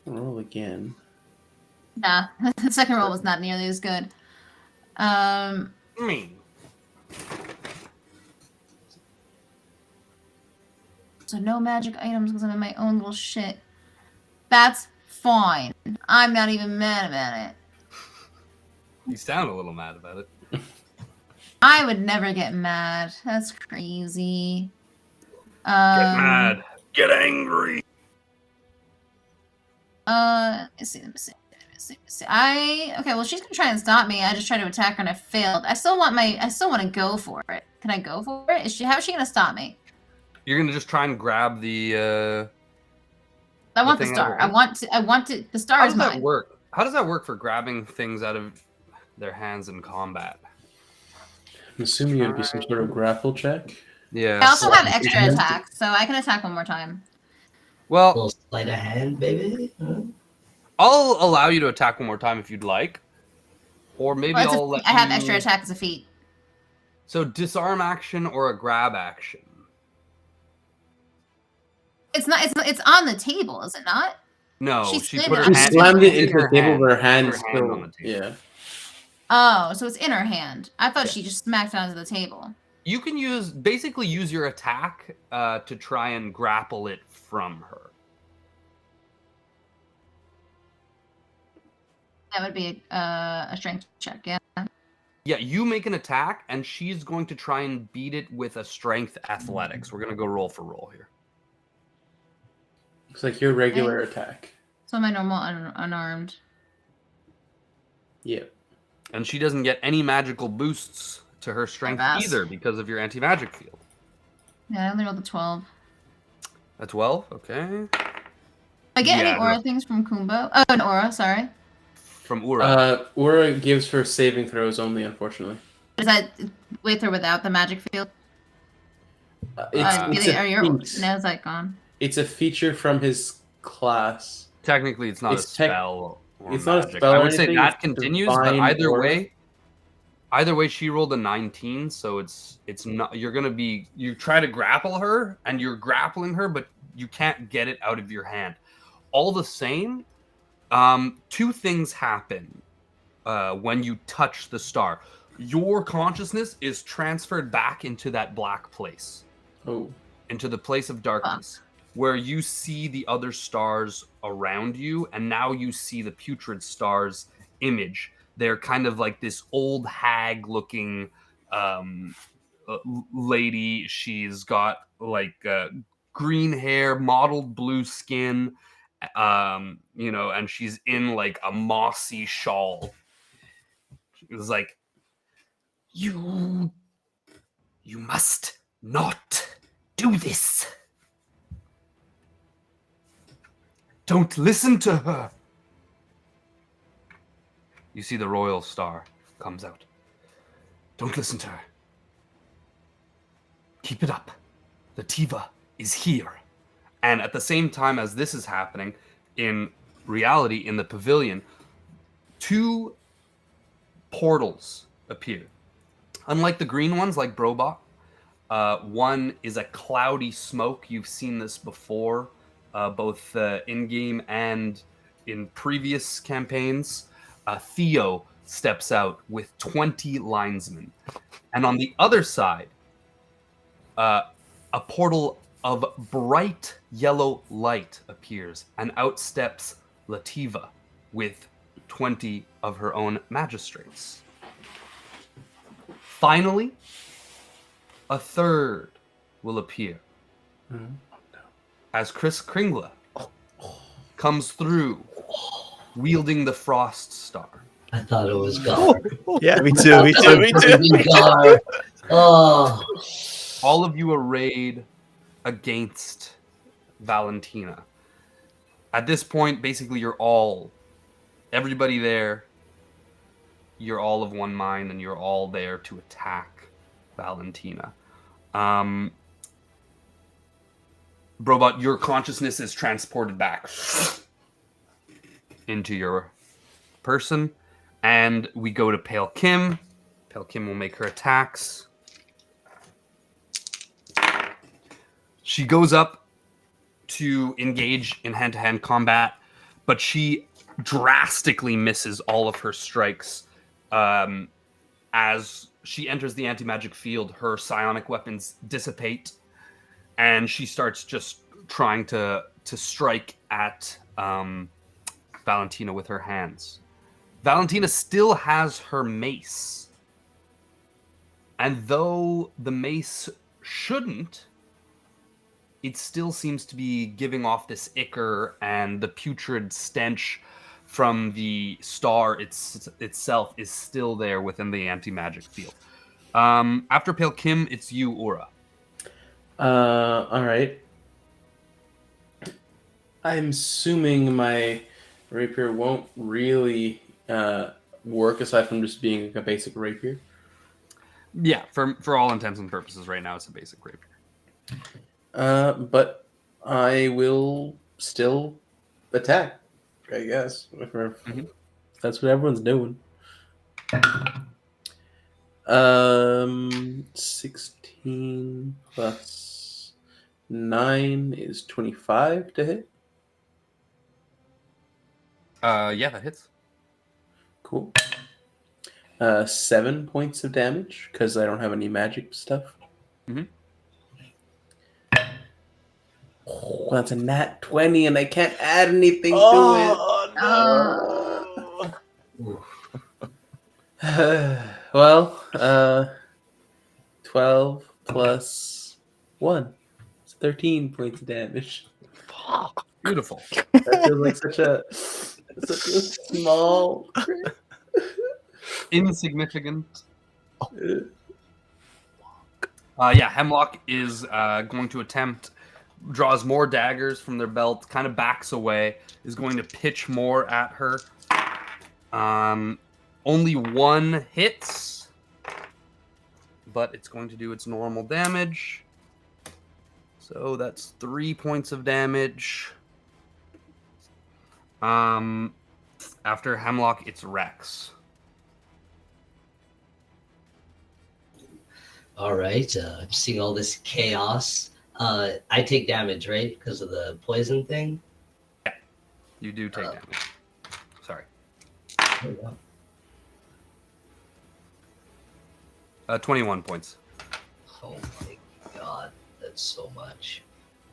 Speaker 1: Roll again.
Speaker 4: Nah, the second roll was not nearly as good. So no magic items because I'm in my own little shit. That's fine. I'm not even mad about it.
Speaker 2: You sound a little mad about it.
Speaker 4: I would never get mad. That's crazy.
Speaker 2: Get mad. Get angry.
Speaker 4: Let's see. Okay, well she's gonna try and stop me. I just tried to attack her and I failed. I still want to go for it. Can I go for it? How is she gonna stop me?
Speaker 2: You're gonna just try and grab the
Speaker 4: I want the
Speaker 2: thing
Speaker 4: star.
Speaker 2: out of
Speaker 4: I want to the star
Speaker 2: How
Speaker 4: is
Speaker 2: does that
Speaker 4: mine.
Speaker 2: work? How does that work for grabbing things out of their hands in combat?
Speaker 1: I'm assuming it would be some sort of grapple check.
Speaker 2: Yeah.
Speaker 4: I also have extra
Speaker 1: Yeah.
Speaker 4: attack, so I can attack one more time.
Speaker 2: Well,
Speaker 5: little sleight of hand, baby. Huh?
Speaker 2: I'll allow you to attack one more time if you'd like. Or maybe
Speaker 4: Well,
Speaker 2: I'll let
Speaker 4: I have
Speaker 2: you...
Speaker 4: extra attack as a feat.
Speaker 2: So disarm action or a grab action?
Speaker 4: It's not. It's on the table, is it not?
Speaker 2: No,
Speaker 4: She
Speaker 2: she
Speaker 4: slid
Speaker 2: put
Speaker 4: it
Speaker 2: her
Speaker 4: on
Speaker 1: She
Speaker 4: the
Speaker 2: hand,
Speaker 1: slammed it
Speaker 2: in
Speaker 1: into the
Speaker 2: her
Speaker 1: table
Speaker 2: hand.
Speaker 1: with her
Speaker 2: Put
Speaker 1: hand
Speaker 2: her hand
Speaker 1: still.
Speaker 2: on the table.
Speaker 1: Yeah.
Speaker 4: Oh, so it's in her hand. I thought she just smacked it onto the table.
Speaker 2: You can basically use your attack to try and grapple it from her.
Speaker 4: That would be a strength check, yeah.
Speaker 2: Yeah, you make an attack, and she's going to try and beat it with a strength athletics. We're going to go roll for roll here.
Speaker 1: It's like your regular attack.
Speaker 4: So my normal unarmed.
Speaker 1: Yep.
Speaker 2: And she doesn't get any magical boosts to her strength
Speaker 4: Badass.
Speaker 2: either because of your anti-magic field.
Speaker 4: Yeah, I only rolled a 12.
Speaker 2: A 12? Okay.
Speaker 4: I get
Speaker 2: Yeah,
Speaker 4: any aura
Speaker 2: no.
Speaker 4: things from Kumbo? Oh, an aura, sorry.
Speaker 2: From Ura.
Speaker 1: Aura gives for saving throws only, unfortunately.
Speaker 4: Is that with or without the magic field?
Speaker 1: It's
Speaker 4: Now is that gone?
Speaker 1: It's a feature from his class.
Speaker 2: Technically, it's not
Speaker 1: it's
Speaker 2: a spell or
Speaker 1: it's not a
Speaker 2: magic.
Speaker 1: spell
Speaker 2: I
Speaker 1: or
Speaker 2: would say
Speaker 1: anything,
Speaker 2: that
Speaker 1: it's
Speaker 2: continues, but
Speaker 1: divine aura.
Speaker 2: either way, she rolled a 19, so it's not. You try to grapple her, and you're grappling her, but you can't get it out of your hand. All the same, two things happen when you touch the star. Your consciousness is transferred back into that black place.
Speaker 1: Oh.
Speaker 2: Into the place of darkness, where you see the other stars around you, and now you see the putrid star's image. They're kind of like this old hag-looking lady. She's got like green hair, mottled blue skin, and she's in like a mossy shawl. It was like, you must not do this. Don't listen to her. You see the royal star comes out. Don't listen to her. Keep it up. The Tiva is here. And at the same time as this is happening, in reality, in the pavilion, 2 portals appear. Unlike the green ones, like Brobot, one is a cloudy smoke. You've seen this before, both in-game and in previous campaigns. Theo steps out with 20 linesmen. And on the other side, a portal of bright yellow light appears, and out steps Lativa with 20 of her own magistrates. Finally, a third will appear as Chris Kringla comes through wielding the Frost Star.
Speaker 5: I thought it was Gar.
Speaker 3: Yeah, me too. Me too. Me too.
Speaker 5: Gar. Oh.
Speaker 2: All of you arrayed against Valentina. At this point, basically, everybody there, you're all of one mind, and you're all there to attack Valentina. Brobot, your consciousness is transported back into your person, and we go to Pale Kim. Pale Kim will make her attacks. She goes up to engage in hand-to-hand combat, but she drastically misses all of her strikes. As she enters the anti-magic field, her psionic weapons dissipate, and she starts just trying to strike at Valentina with her hands. Valentina still has her mace. And though the mace shouldn't, it still seems to be giving off this ichor, and the putrid stench from the star itself is still there within the anti-magic field. After Pale Kim, it's you, Ura.
Speaker 1: All right. I'm assuming my rapier won't really work aside from just being a basic rapier.
Speaker 2: Yeah, for all intents and purposes, right now it's a basic rapier.
Speaker 1: But I will still attack, I guess. That's what everyone's doing. 16 plus 9 is 25 to hit.
Speaker 2: Yeah, that hits.
Speaker 1: Cool. 7 points of damage because I don't have any magic stuff.
Speaker 2: Mm-hmm.
Speaker 1: Oh, that's a nat 20, and I can't add anything to it. Well, 12 plus 1. It's 13 points of damage.
Speaker 2: Beautiful.
Speaker 1: That feels like such a small...
Speaker 2: Insignificant. Yeah, Hemlock is going to draws more daggers from their belt, kind of backs away, is going to pitch more at her. Only 1 hits, but it's going to do its normal damage. So that's 3 points of damage. After Hemlock, it's Rex.
Speaker 5: All right. I'm seeing all this chaos. I take damage, right? Because of the poison thing?
Speaker 2: Yeah, you do take damage. Sorry.
Speaker 5: Oh, wow.
Speaker 2: 21 points.
Speaker 5: Oh my god, that's so much.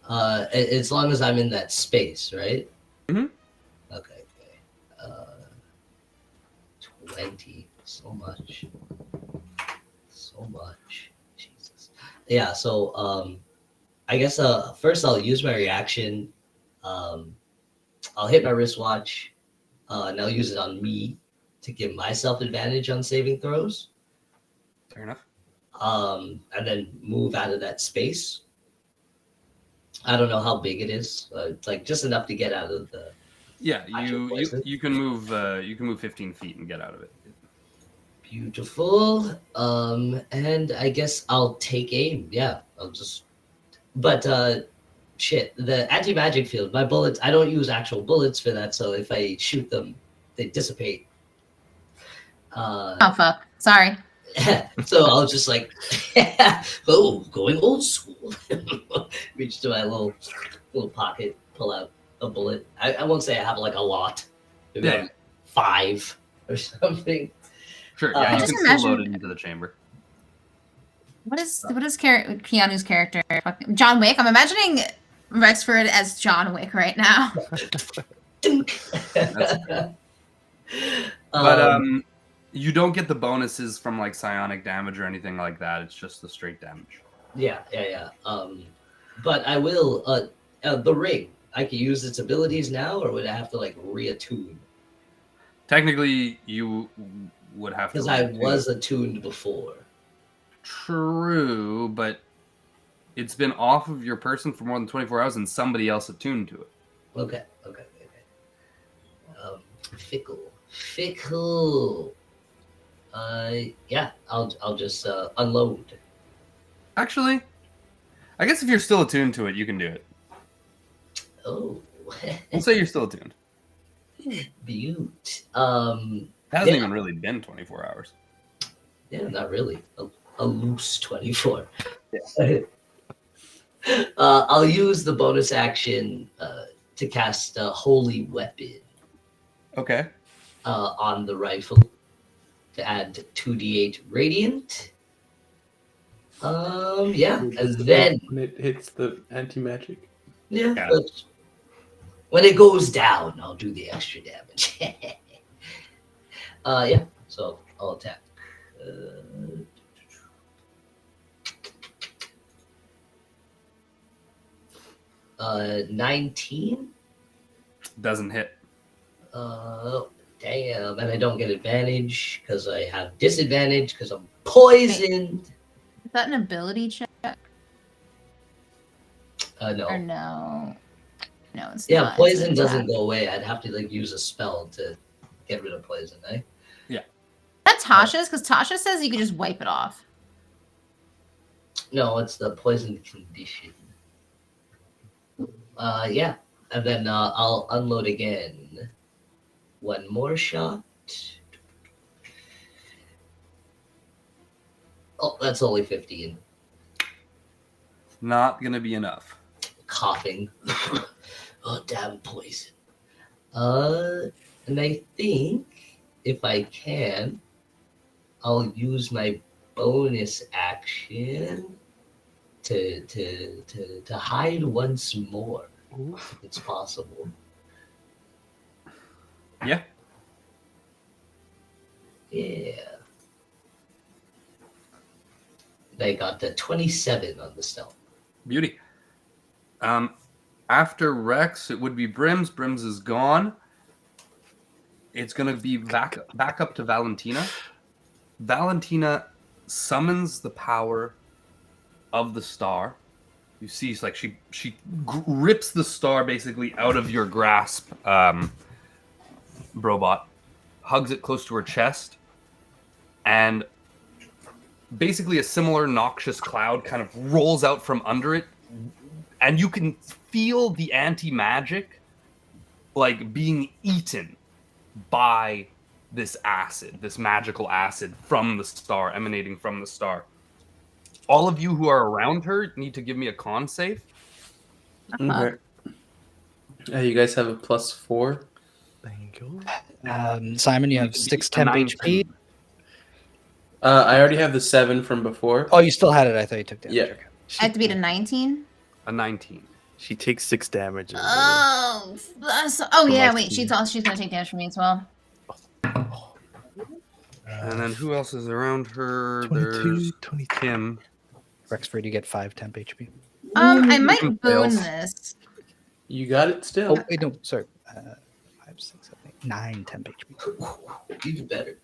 Speaker 5: As long as I'm in that space, right?
Speaker 2: Mm-hmm.
Speaker 5: Okay. 20. So much. So so much. Jesus. Yeah. So I guess first I'll use my reaction. I'll hit my wristwatch, and I'll use it on me to give myself advantage on saving throws.
Speaker 2: Fair enough.
Speaker 5: And then move out of that space. I don't know how big it is. It's like just enough to get out of the.
Speaker 2: Yeah,
Speaker 5: Actual poison?
Speaker 2: you can move 15 feet and get out of it.
Speaker 5: Beautiful. And I guess I'll take aim. Yeah, I'll just. But shit, the anti-magic field. My bullets. I don't use actual bullets for that. So if I shoot them, they dissipate.
Speaker 4: Oh fuck! Sorry.
Speaker 5: So I'll just like, going old school. Reach to my little pocket, pull out a bullet. I won't say I have like a lot. Maybe
Speaker 2: Yeah.
Speaker 5: like 5 or something.
Speaker 2: Sure.
Speaker 5: I
Speaker 2: Yeah, you
Speaker 4: just
Speaker 2: can still load
Speaker 4: imagine-
Speaker 2: it into the chamber.
Speaker 4: What is Keanu's character? John Wick. I'm imagining Rexford as John Wick right now.
Speaker 2: But you don't get the bonuses from like psionic damage or anything like that. It's just the straight damage.
Speaker 5: Yeah. But I will. The ring. I can use its abilities now, or would I have to like reattune?
Speaker 2: Technically, you would have to.
Speaker 5: Because I
Speaker 2: reattune.
Speaker 5: was attuned before.
Speaker 2: True, but it's been off of your person for more than 24 hours, and somebody else attuned to it.
Speaker 5: Okay. Fickle. Yeah. I'll just unload.
Speaker 2: Actually, I guess if you're still attuned to it, you can do it.
Speaker 5: Oh.
Speaker 2: We'll say you're still attuned.
Speaker 5: Beaut.
Speaker 2: It hasn't even really been 24 hours.
Speaker 5: Yeah, not really. A loose 24.
Speaker 2: Yeah.
Speaker 5: I'll use the bonus action to cast a holy weapon
Speaker 2: Okay.
Speaker 5: on the rifle to add 2d8 radiant. Yeah, and then
Speaker 1: when it hits the anti-magic.
Speaker 5: yeah,
Speaker 2: Yeah.
Speaker 5: but when it goes down, I'll do the extra damage. Yeah, so I'll attack. 19.
Speaker 2: Doesn't hit.
Speaker 5: Damn, and I don't get advantage because I have disadvantage because I'm poisoned.
Speaker 4: Is that an ability check or
Speaker 5: No.
Speaker 4: no? No, it's
Speaker 5: Yeah,
Speaker 4: not.
Speaker 5: poison
Speaker 4: It's an
Speaker 5: doesn't
Speaker 4: attack.
Speaker 5: go away. I'd have to like use a spell to get rid of poison, eh?
Speaker 4: That's Tasha's, because Tasha says you could just wipe it off.
Speaker 5: No, it's the poison condition. Yeah, and then I'll unload again. One more shot. Oh, that's only 15.
Speaker 2: Not gonna be enough.
Speaker 5: Coughing. Oh, damn poison. And I think if I can, I'll use my bonus action to hide once more. If it's possible.
Speaker 2: Yeah.
Speaker 5: Yeah. They got the 27 on the stealth.
Speaker 2: Beauty. After Rex, it would be Brims. Brims is gone. It's gonna be back up to Valentina. Valentina summons the power of the star. You see, it's like she rips the star basically out of your grasp, Brobot, hugs it close to her chest, and basically a similar noxious cloud kind of rolls out from under it, and you can feel the anti-magic like being eaten by this acid, this magical acid from the star, emanating from the star. All of you who are around her need to give me a con save.
Speaker 1: Okay. You guys have a +4.
Speaker 3: Thank you.
Speaker 6: Simon, you have 6 temp HP.
Speaker 1: I already have the 7 from before.
Speaker 6: Oh, you still had it. I thought you took damage.
Speaker 1: Yeah.
Speaker 6: Okay.
Speaker 4: I have to beat a 19.
Speaker 2: A 19.
Speaker 3: She takes 6 damage.
Speaker 4: Oh, yeah.
Speaker 3: my
Speaker 4: Wait,
Speaker 3: team.
Speaker 4: she's gonna take damage from me as well.
Speaker 2: And then who else is around her?
Speaker 3: 22,
Speaker 2: There's
Speaker 3: 23.
Speaker 2: Kim.
Speaker 6: Rexford, you get 5 temp HP.
Speaker 4: I might
Speaker 2: Kim
Speaker 4: boon
Speaker 2: fails.
Speaker 4: this.
Speaker 1: You got it still.
Speaker 6: Oh, wait, no, sorry. 5, 6, 7, 8, 9 temp HP.
Speaker 5: Even better.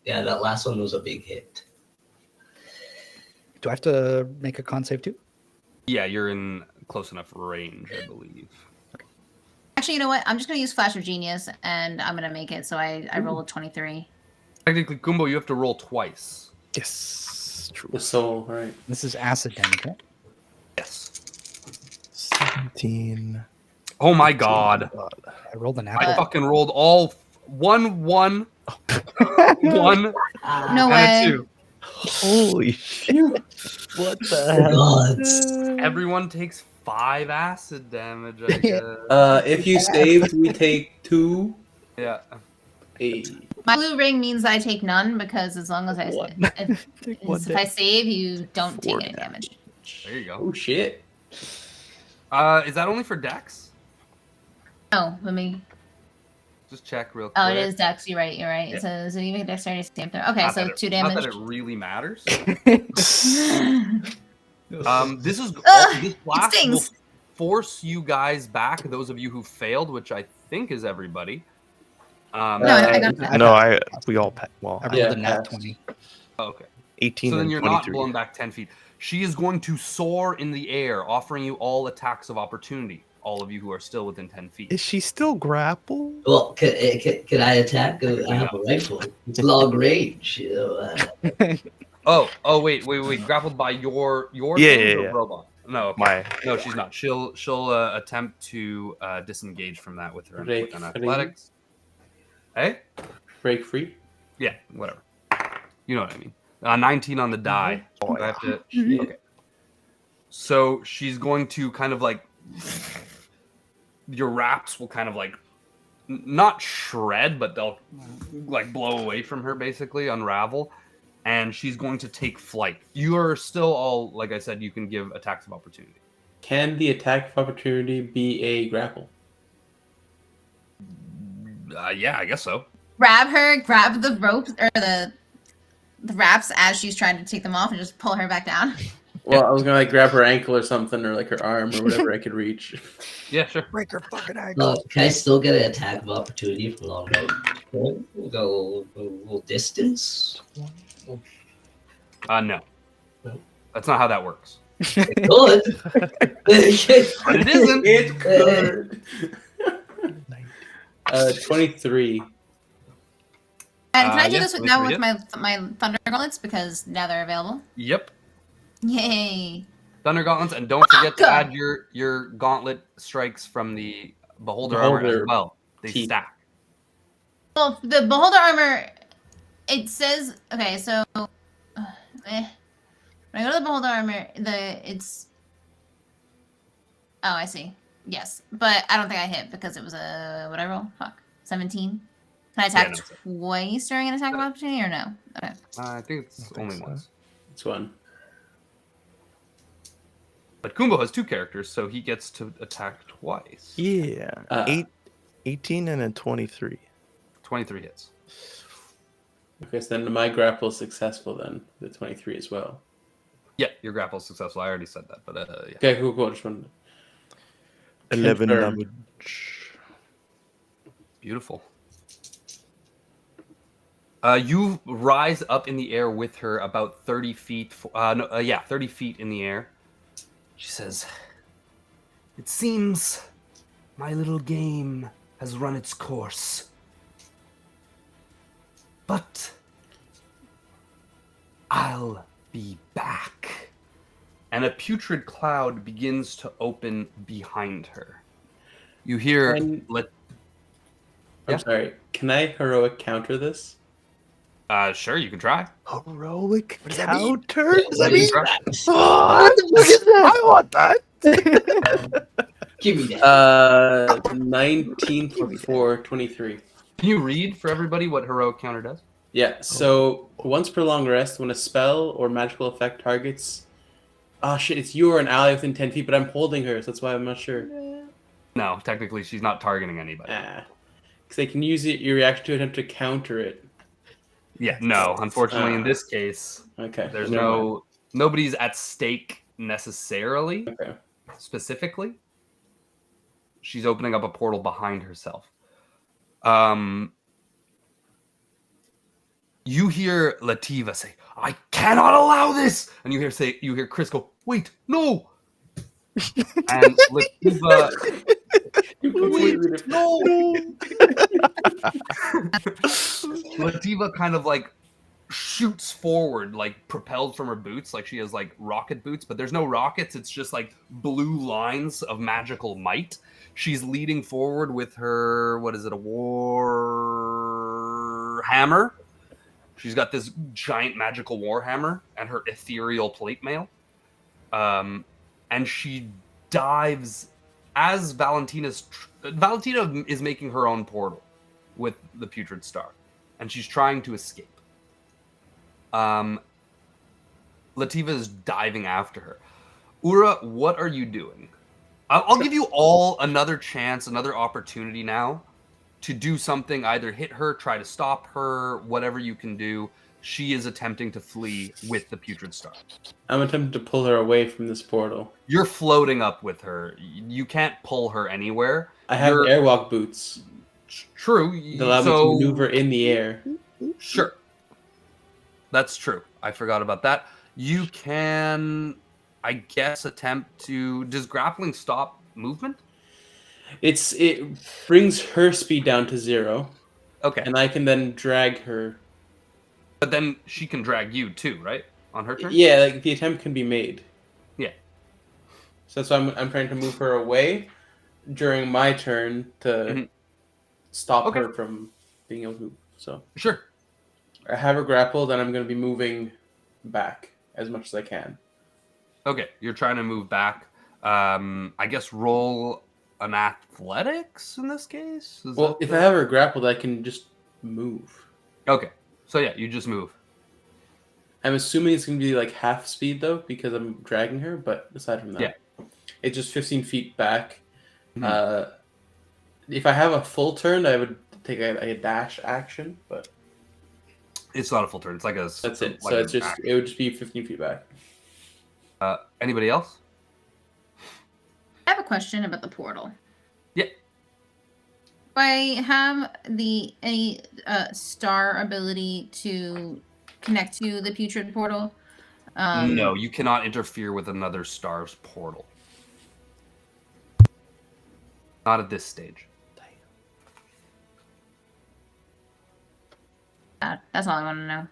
Speaker 5: Yeah, that last one was a big hit.
Speaker 6: Do I have to make a con save too?
Speaker 2: Yeah, you're in close enough range, I believe.
Speaker 4: Actually, you know what? I'm just gonna use Flash of Genius, and I'm gonna make it. So I roll a 23.
Speaker 2: Technically, Kumbo, you have to roll twice.
Speaker 3: Yes, true.
Speaker 1: The soul, right?
Speaker 6: This is acid damage, right?
Speaker 2: Yes.
Speaker 3: 17.
Speaker 2: Oh my god.
Speaker 6: I rolled an
Speaker 2: I
Speaker 6: apple.
Speaker 2: fucking rolled all 1, 1, 1,
Speaker 4: No
Speaker 2: and
Speaker 4: way.
Speaker 2: a 2.
Speaker 3: Holy shit. What the hell?
Speaker 5: Gods.
Speaker 2: Everyone takes 5 acid damage, I guess.
Speaker 1: If you saved, we take 2.
Speaker 2: Yeah.
Speaker 4: My blue ring means I take none because as long as I
Speaker 3: One.
Speaker 4: if I save, you don't
Speaker 3: Four
Speaker 4: take any damage.
Speaker 2: There you go.
Speaker 1: Oh shit!
Speaker 2: Is that only for Dex?
Speaker 4: Oh, let me.
Speaker 2: Just check real quick.
Speaker 4: Oh, it is Dex. You're right. You're right.
Speaker 2: Yeah.
Speaker 4: So you make a dexterity save there. Okay,
Speaker 2: Not
Speaker 4: so
Speaker 2: that it-
Speaker 4: 2
Speaker 2: Not
Speaker 4: damage.
Speaker 2: that it really matters.
Speaker 4: Ugh,
Speaker 2: This is
Speaker 4: Ugh,
Speaker 2: this
Speaker 4: it
Speaker 2: blast will
Speaker 4: stings.
Speaker 2: force you guys back. Those of you who failed, which I think is everybody.
Speaker 4: No, I got that.
Speaker 3: No, we all well,
Speaker 6: I rolled
Speaker 1: Yeah,
Speaker 6: a nat
Speaker 1: pass.
Speaker 6: 20.
Speaker 2: Okay.
Speaker 3: 18
Speaker 2: So then
Speaker 3: and
Speaker 2: you're
Speaker 3: 23.
Speaker 2: not blown back 10 feet. She is going to soar in the air, offering you all attacks of opportunity. All of you who are still within 10 feet.
Speaker 3: Is she still grappled?
Speaker 5: Well, can I attack? I have a rifle. It's long range. You know,
Speaker 2: Wait. Grappled by your
Speaker 3: Yeah,
Speaker 2: things
Speaker 3: yeah,
Speaker 2: or
Speaker 3: yeah.
Speaker 2: robot? No, okay.
Speaker 3: My
Speaker 2: No, she's not. She'll attempt to disengage from that with her
Speaker 1: Break
Speaker 2: with an
Speaker 1: free.
Speaker 2: athletics. Hey?
Speaker 1: Break free.
Speaker 2: Yeah, whatever. You know what I mean. 19 on the die.
Speaker 3: Oh,
Speaker 2: Do I have to?
Speaker 4: Mhm.
Speaker 2: Okay. So she's going to kind of like your wraps will kind of like not shred, but they'll like blow away from her, basically unravel, and she's going to take flight. You are still all, like I said, you can give attacks of opportunity.
Speaker 1: Can the attack of opportunity be a grapple?
Speaker 2: Yeah, I guess so.
Speaker 4: Grab her, grab the ropes or the wraps as she's trying to take them off, and just pull her back down.
Speaker 1: Well, I was gonna like grab her ankle or something, or like her arm or whatever I could reach.
Speaker 2: Yeah, sure.
Speaker 6: Break her fucking ankle.
Speaker 5: can I still get an attack of opportunity from long range? We'll go a little distance.
Speaker 2: No, that's not how that works.
Speaker 5: Good.
Speaker 2: But it isn't.
Speaker 1: It's good. 23.
Speaker 4: And can I do
Speaker 2: yeah,
Speaker 4: this
Speaker 2: let
Speaker 4: now
Speaker 2: me
Speaker 4: with my thunder gauntlets because now they're available?
Speaker 2: Yep.
Speaker 4: Yay!
Speaker 2: Thunder gauntlets, and don't forget to
Speaker 4: Fuck.
Speaker 2: add your gauntlet strikes from the beholder armor as
Speaker 1: Beholder
Speaker 2: well. They
Speaker 1: teeth.
Speaker 2: stack.
Speaker 4: Well, the beholder armor, it says okay. So, when I go to the beholder armor, it's. Oh, I see. Yes, but I don't think I hit because it was a what I roll? Fuck, 17. Can I attack
Speaker 2: no.
Speaker 4: twice during an attack of opportunity or no? Okay.
Speaker 2: I think it's only
Speaker 3: so.
Speaker 2: once.
Speaker 1: It's one.
Speaker 2: But Kumbo has 2 characters, so he gets to attack twice.
Speaker 3: Yeah. 18 and a 23.
Speaker 2: 23 hits.
Speaker 1: Okay, so then my grapple is successful then. The 23 as well.
Speaker 2: Yeah, your grapple is successful. I already said that, but yeah.
Speaker 1: Okay, cool. Just wanted
Speaker 3: 11
Speaker 1: Confirm.
Speaker 3: damage.
Speaker 2: Beautiful. You rise up in the air with her about 30 feet. 30 feet in the air. She says, "It seems my little game has run its course. But I'll be back." And a putrid cloud begins to open behind her. You hear...
Speaker 1: I'm
Speaker 2: Yeah.
Speaker 1: sorry. Can I heroic counter this?
Speaker 2: Sure, you can try.
Speaker 3: Heroic
Speaker 6: does that mean?
Speaker 3: counter? Does that mean?
Speaker 2: Try.
Speaker 3: Oh, what the fuck is that? I want that.
Speaker 5: Give me that.
Speaker 1: 19 plus 4, 23.
Speaker 2: Can you read for everybody what heroic counter does?
Speaker 1: Yeah, so once per long rest, when a spell or magical effect targets... Oh shit, it's you or an ally within 10 feet, but I'm holding her, so that's why I'm not sure.
Speaker 2: No, technically she's not targeting anybody.
Speaker 1: Because they can use your reaction to attempt to counter it.
Speaker 2: Yeah, no. Unfortunately, in this case,
Speaker 1: Okay.
Speaker 2: there's
Speaker 1: never mind.
Speaker 2: nobody's at stake necessarily,
Speaker 1: Okay.
Speaker 2: specifically. She's opening up a portal behind herself. You hear Lativa say, "I cannot allow this," and you hear Chris go, "Wait, no!" And Lativa,
Speaker 1: Completely
Speaker 2: "Wait,
Speaker 1: different.
Speaker 2: no!" Lativa kind of like shoots forward, like propelled from her boots, like she has like rocket boots, but there's no rockets. It's just like blue lines of magical might. She's leading forward with her, what is it, a war hammer? She's got this giant magical war hammer and her ethereal plate mail. And she dives as Valentina is making her own portal with the putrid star, and she's trying to escape. Lativa is diving after her. Ura, what are you doing? I'll give you all another chance, another opportunity now to do something, either hit her, try to stop her, whatever you can do. She is attempting to flee with the putrid star.
Speaker 1: I'm attempting to pull her away from this portal.
Speaker 2: You're floating up with her. You can't pull her anywhere.
Speaker 1: I have
Speaker 2: You're
Speaker 1: airwalk boots
Speaker 2: true.
Speaker 1: that allow me to maneuver in the air.
Speaker 2: Sure. That's true. I forgot about that. You can, I guess, attempt to... Does grappling stop movement?
Speaker 1: It brings her speed down to 0,
Speaker 2: Okay.
Speaker 1: and I can then drag her.
Speaker 2: But then she can drag you too, right? On her turn?
Speaker 1: Yeah, like the attempt can be made.
Speaker 2: Yeah.
Speaker 1: So that's why I'm trying to move her away during my turn to stop her from being able to move. So
Speaker 2: Sure.
Speaker 1: I have her grappled, and I'm going to be moving back as much as I can.
Speaker 2: Okay, you're trying to move back. I guess roll an athletics in this case?
Speaker 1: Well, if I have her grappled, I can just move.
Speaker 2: Okay, so yeah, you just move.
Speaker 1: I'm assuming it's going to be like half speed, though, because I'm dragging her, but aside from that, it's just 15 feet back. If I have a full turn, I would take a dash action, but...
Speaker 2: It's not a full turn. It's like a...
Speaker 1: That's it.
Speaker 2: Like
Speaker 1: So it's just it would just be 15 feet back.
Speaker 2: Anybody else?
Speaker 4: I have a question about the portal.
Speaker 2: Yeah.
Speaker 4: Do I have any star ability to connect to the putrid portal?
Speaker 2: No, you cannot interfere with another star's portal. Not at this stage.
Speaker 4: That's all I want to know.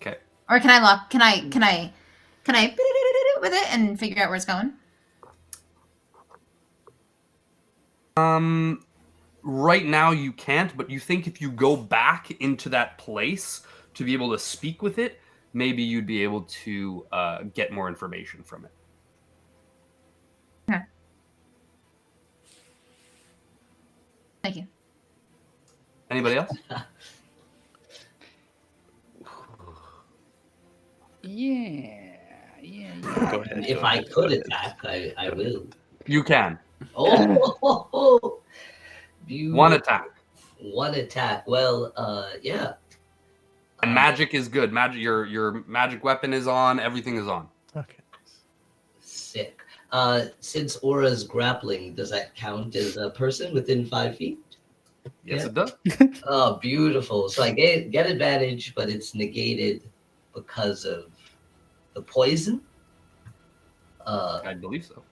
Speaker 2: Okay.
Speaker 4: Or can I lock? Can I with it and figure out where it's going?
Speaker 2: Right now you can't, but you think if you go back into that place to be able to speak with it, maybe you'd be able to get more information from it.
Speaker 4: Okay. Thank you.
Speaker 2: Anybody else?
Speaker 6: Yeah.
Speaker 3: Go ahead.
Speaker 5: If I could attack, I will.
Speaker 2: You can.
Speaker 5: Oh,
Speaker 2: One attack.
Speaker 5: One attack. Well, yeah.
Speaker 2: And magic is good. Magic, your magic weapon is on. Everything is on.
Speaker 3: Okay.
Speaker 5: Sick. Since Aura's grappling, does that count as a person within 5 feet?
Speaker 2: Yes,
Speaker 5: Yeah.
Speaker 2: it does.
Speaker 5: Oh, beautiful. So I get advantage, but it's negated because of the poison.
Speaker 2: I believe so.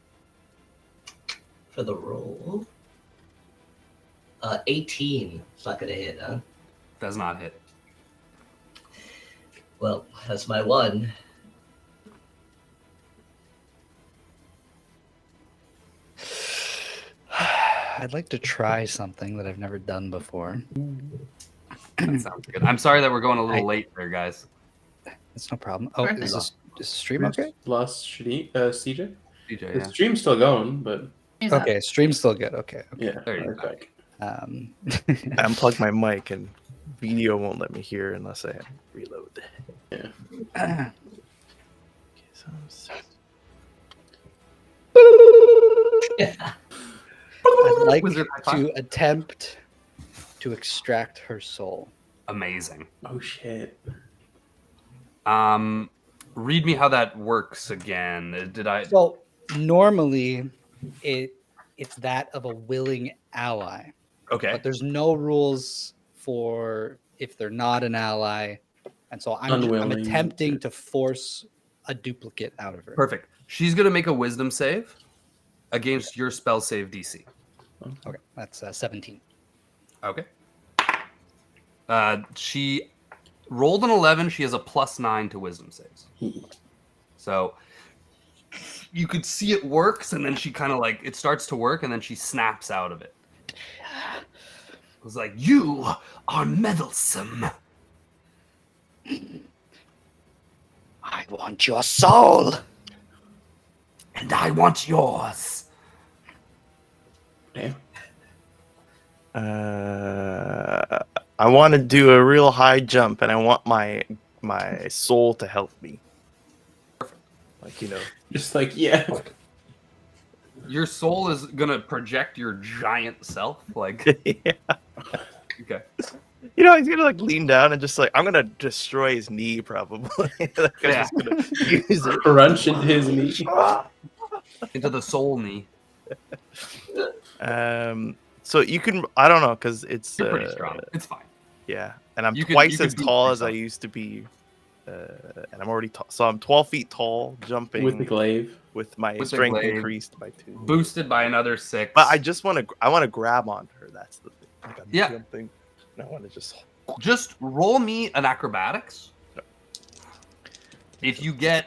Speaker 5: For the roll. 18. It's not gonna hit, huh?
Speaker 2: Does not hit.
Speaker 5: Well, that's my one.
Speaker 6: I'd like to try something that I've never done before.
Speaker 2: That sounds good. I'm sorry that we're going a little late there, guys.
Speaker 6: It's no problem. Oh,
Speaker 4: Perfect.
Speaker 6: is the stream okay?
Speaker 1: Plus CJ?
Speaker 2: DJ,
Speaker 1: The
Speaker 2: yeah.
Speaker 1: stream's still going, but
Speaker 4: Here's that.
Speaker 6: Okay, stream's still good. Okay.
Speaker 1: yeah.
Speaker 2: There you
Speaker 1: alright,
Speaker 2: go.
Speaker 1: back.
Speaker 3: I unplugged my mic and video won't let me hear unless I reload.
Speaker 1: Yeah.
Speaker 3: Okay, so
Speaker 6: I'd like
Speaker 2: Wizard high five.
Speaker 6: to attempt to extract her soul.
Speaker 2: Amazing.
Speaker 1: Oh shit.
Speaker 2: Read me how that works again. Did I?
Speaker 6: So normally, it's that of a willing ally,
Speaker 2: Okay.
Speaker 6: but there's no rules for if they're not an ally, and so I'm
Speaker 1: Unwilling.
Speaker 6: attempting to force a duplicate out of her.
Speaker 2: Perfect. She's gonna make a wisdom save against your spell save DC.
Speaker 6: Okay, that's 17.
Speaker 2: Okay. She rolled an 11. She has a +9 to wisdom saves. So you could see it works, and then she kind of like it starts to work, and then she snaps out of it. It was like, "You are meddlesome."
Speaker 6: I want your soul.
Speaker 2: And I want yours.
Speaker 1: Damn.
Speaker 3: I want to do a real high jump, and I want my soul to help me. Like, you know.
Speaker 1: Just like, yeah.
Speaker 2: Your soul is gonna project your giant self, like
Speaker 3: Yeah.
Speaker 2: okay.
Speaker 3: You know, he's gonna like lean down and just like I'm gonna destroy his knee probably. Like, I'm
Speaker 2: Yeah.
Speaker 3: just gonna use it.
Speaker 1: Crunch into his knee.
Speaker 2: Into the soul knee.
Speaker 3: So you can I don't know because it's
Speaker 2: You're pretty strong. It's fine.
Speaker 3: yeah, and I'm
Speaker 2: You could-
Speaker 3: twice
Speaker 2: you could
Speaker 3: as
Speaker 2: beat
Speaker 3: tall as I
Speaker 2: yourself.
Speaker 3: used to be, and I'm already tall. So I'm 12 feet tall, jumping
Speaker 1: With the glaive.
Speaker 3: with my
Speaker 2: With the
Speaker 3: strength
Speaker 2: glaive.
Speaker 3: increased by 2.
Speaker 2: Boosted by another 6.
Speaker 3: But I just want to grab onto her. That's the thing. Like I'm
Speaker 2: Yeah.
Speaker 3: jumping, and I want to
Speaker 2: just roll me an acrobatics. If you get,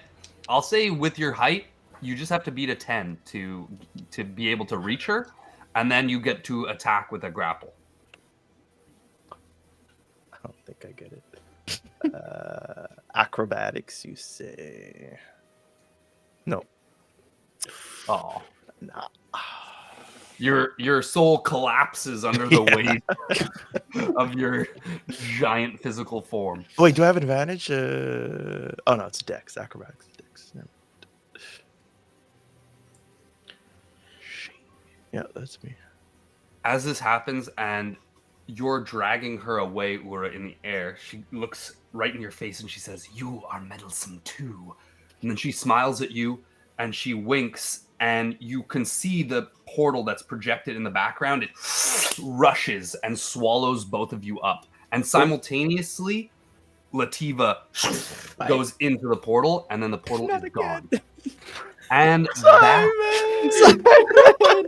Speaker 2: I'll say with your height, you just have to beat a 10 to be able to reach her, and then you get to attack with a grapple.
Speaker 3: I don't think I get it. Acrobatics, you say? No.
Speaker 2: Oh,
Speaker 3: Nah.
Speaker 2: your soul collapses under the weight of your giant physical form.
Speaker 3: Wait, do I have advantage? Oh no, it's Dex. Acrobatics, Dex. Never mind. Shit. Yeah, that's me.
Speaker 2: As this happens and you're dragging her away, Ura, in the air, she looks right in your face and she says, "You are meddlesome too." And then she smiles at you and she winks, and you can see the portal that's projected in the background. It rushes and swallows both of you up. And simultaneously, Lativa goes into the portal, and then the portal
Speaker 3: Not
Speaker 2: is
Speaker 3: again.
Speaker 2: gone. And that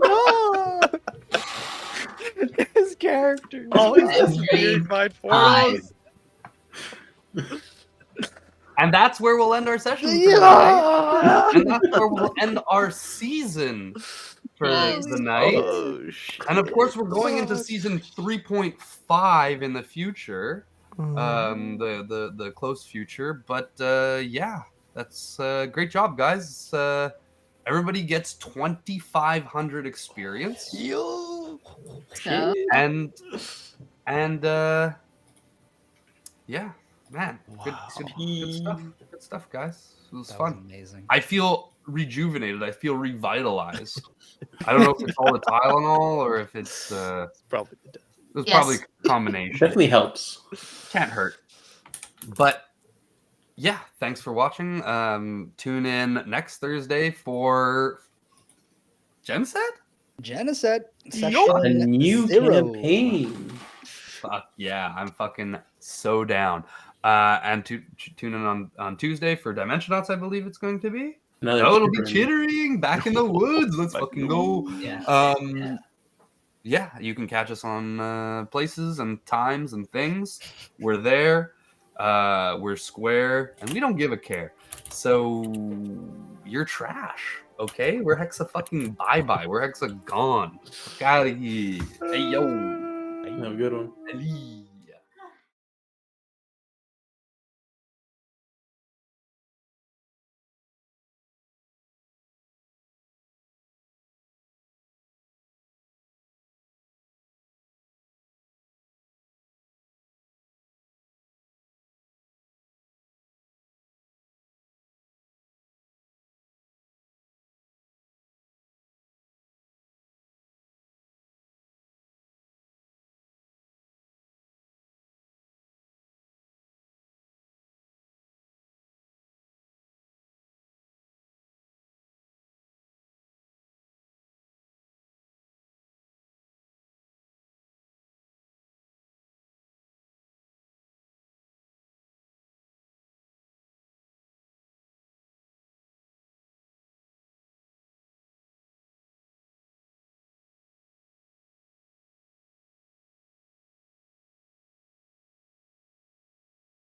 Speaker 3: no! His character always
Speaker 5: That's
Speaker 3: disappeared by
Speaker 5: Hi.
Speaker 3: force.
Speaker 2: And that's where we'll end our session for tonight. And that's where we'll end our season for
Speaker 5: Nice.
Speaker 2: the night.
Speaker 3: Oh, shit.
Speaker 2: And of course, we're going into season 3.5 in the future, the close future. But yeah, that's great job, guys. Everybody gets 2,500 experience,
Speaker 3: Yo.
Speaker 4: So,
Speaker 2: and yeah, man, good stuff. Good stuff, guys. It was
Speaker 6: That
Speaker 2: fun.
Speaker 6: was amazing.
Speaker 2: I feel rejuvenated. I feel revitalized. I don't know if it's all the Tylenol or if it's
Speaker 3: Probably the death.
Speaker 2: it's
Speaker 4: Yes.
Speaker 2: probably a combination.
Speaker 1: Definitely helps.
Speaker 2: Can't hurt. But yeah, thanks for watching. Tune in next Thursday for Genocide?
Speaker 6: Genocide
Speaker 1: A
Speaker 6: session
Speaker 1: new
Speaker 6: 0.
Speaker 1: campaign.
Speaker 2: Fuck yeah, I'm fucking so down. And tune in on Tuesday for Dimensionauts, I believe it's going to be.
Speaker 1: Another
Speaker 2: Oh, it'll be
Speaker 1: chittering.
Speaker 2: chittering back in the woods. Let's fucking go.
Speaker 5: Yeah.
Speaker 2: Yeah, you can catch us on places and times and things. We're there. We're square, and we don't give a care. So you're trash, okay? We're Hexa fucking bye-bye. We're Hexa gone. Fuck out of here. Hey, yo.
Speaker 1: Have a good one.
Speaker 2: Hey.